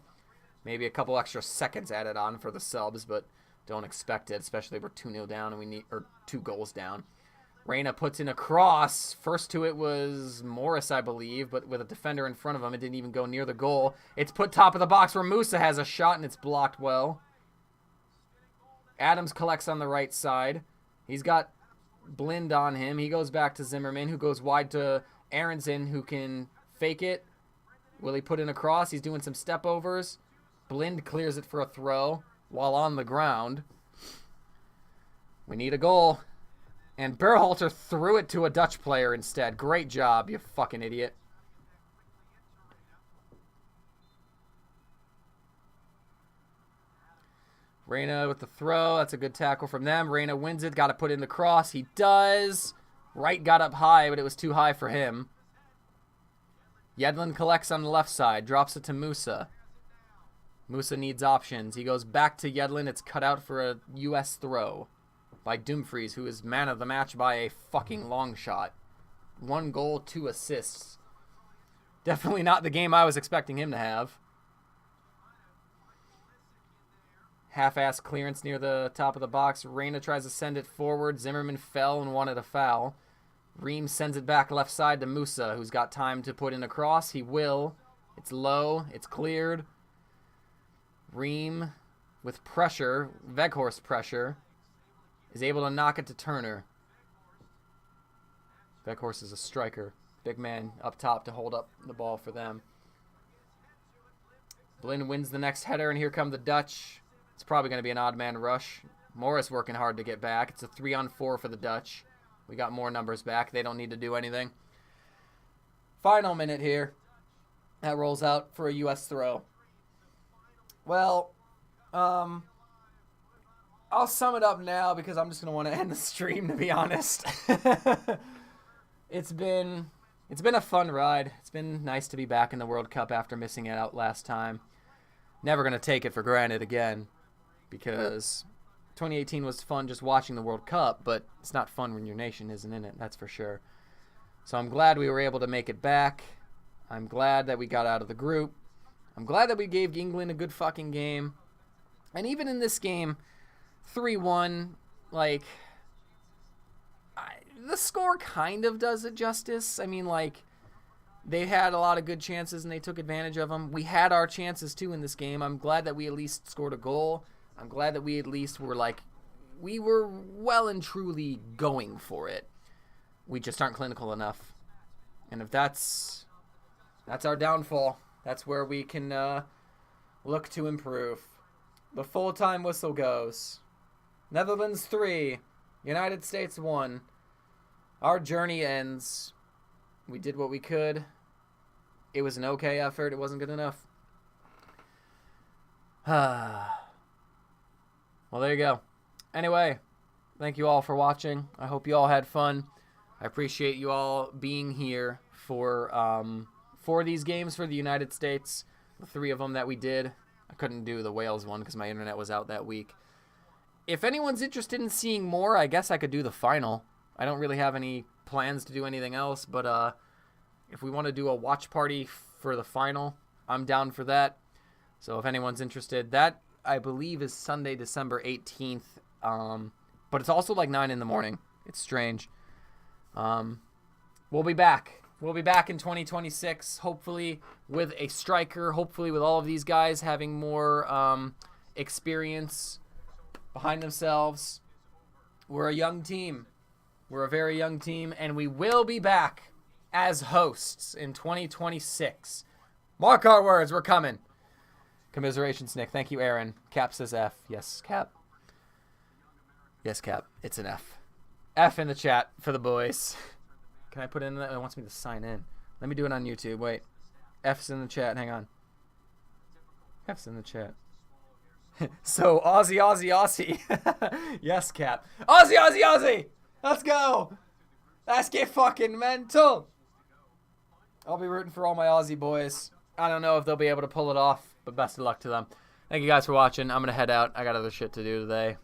Maybe a couple extra seconds added on for the subs, but don't expect it, especially if we're 2-0 down and we need 2 goals down. Reyna puts in a cross. First to it was Morris, I believe, but with a defender in front of him, it didn't even go near the goal. It's put top of the box where Musa has a shot, and it's blocked well. Adams collects on the right side. He's got Blind on him. He goes back to Zimmerman, who goes wide to Aronson, who can fake it. Will he put in a cross? He's doing some step overs. Blind clears it for a throw while on the ground. We need a goal. And Berhalter threw it to a Dutch player instead. Great job, you fucking idiot. Reyna with the throw. That's a good tackle from them. Reyna wins it. Got to put in the cross. He does. Wright got up high, but it was too high for him. Yedlin collects on the left side. Drops it to Musa. Musa needs options. He goes back to Yedlin. It's cut out for a U.S. throw. by Dumfries, who is man of the match by a fucking long shot. 1 goal, 2 assists. Definitely not the game I was expecting him to have. Half-ass clearance near the top of the box. Reyna tries to send it forward. Zimmerman fell and wanted a foul. Ream sends it back left side to Musa, who's got time to put in a cross. He will. It's low. It's cleared. Ream, with pressure, Weghorst pressure, is able to knock it to Turner. Weghorst is a striker. Big man up top to hold up the ball for them. Blin wins the next header, and here come the Dutch. It's probably going to be an odd man rush. Morris working hard to get back. It's a 3-on-4 for the Dutch. We got more numbers back. They don't need to do anything. Final minute here. That rolls out for a U.S. throw. Well, I'll sum it up now because I'm just going to want to end the stream, to be honest. It's been a fun ride. It's been nice to be back in the World Cup after missing it out last time. Never going to take it for granted again because 2018 was fun just watching the World Cup, but it's not fun when your nation isn't in it, that's for sure. So I'm glad we were able to make it back. I'm glad that we got out of the group. I'm glad that we gave England a good fucking game. And even in this game, 3-1, like, the score kind of does it justice. I mean, like, they had a lot of good chances and they took advantage of them. We had our chances, too, in this game. I'm glad that we at least scored a goal. I'm glad that we at least were, like, we were well and truly going for it. We just aren't clinical enough. And if that's our downfall, that's where we can look to improve. The full-time whistle goes. Netherlands 3, United States 1. Our journey ends. We did what we could. It was an okay effort. It wasn't good enough. Well, there you go. Anyway, thank you all for watching. I hope you all had fun. I appreciate you all being here for these games for the United States. The 3 of them that we did. I couldn't do the Wales one because my internet was out that week. If anyone's interested in seeing more, I guess I could do the final. I don't really have any plans to do anything else, but if we want to do a watch party for the final, I'm down for that. So if anyone's interested, that I believe is Sunday, December 18th. But it's also like 9 in the morning. It's strange. We'll be back. We'll be back in 2026, hopefully with a striker, hopefully with all of these guys having more experience behind themselves. We're a young team. We're a very young team, and we will be back as hosts in 2026. Mark our words, we're coming. Commiserations, Nick. Thank you, Aaron. Cap says F. Yes, Cap. Yes, Cap. It's an F. F in the chat for the boys. Can I put in that? It wants me to sign in. Let me do it on YouTube. Wait. F's in the chat. Hang on. F's in the chat. So, Aussie, Aussie, Aussie. Yes, Cap. Aussie, Aussie, Aussie. Let's go. Let's get fucking mental. I'll be rooting for all my Aussie boys. I don't know if they'll be able to pull it off, but best of luck to them. Thank you guys for watching. I'm going to head out. I got other shit to do today.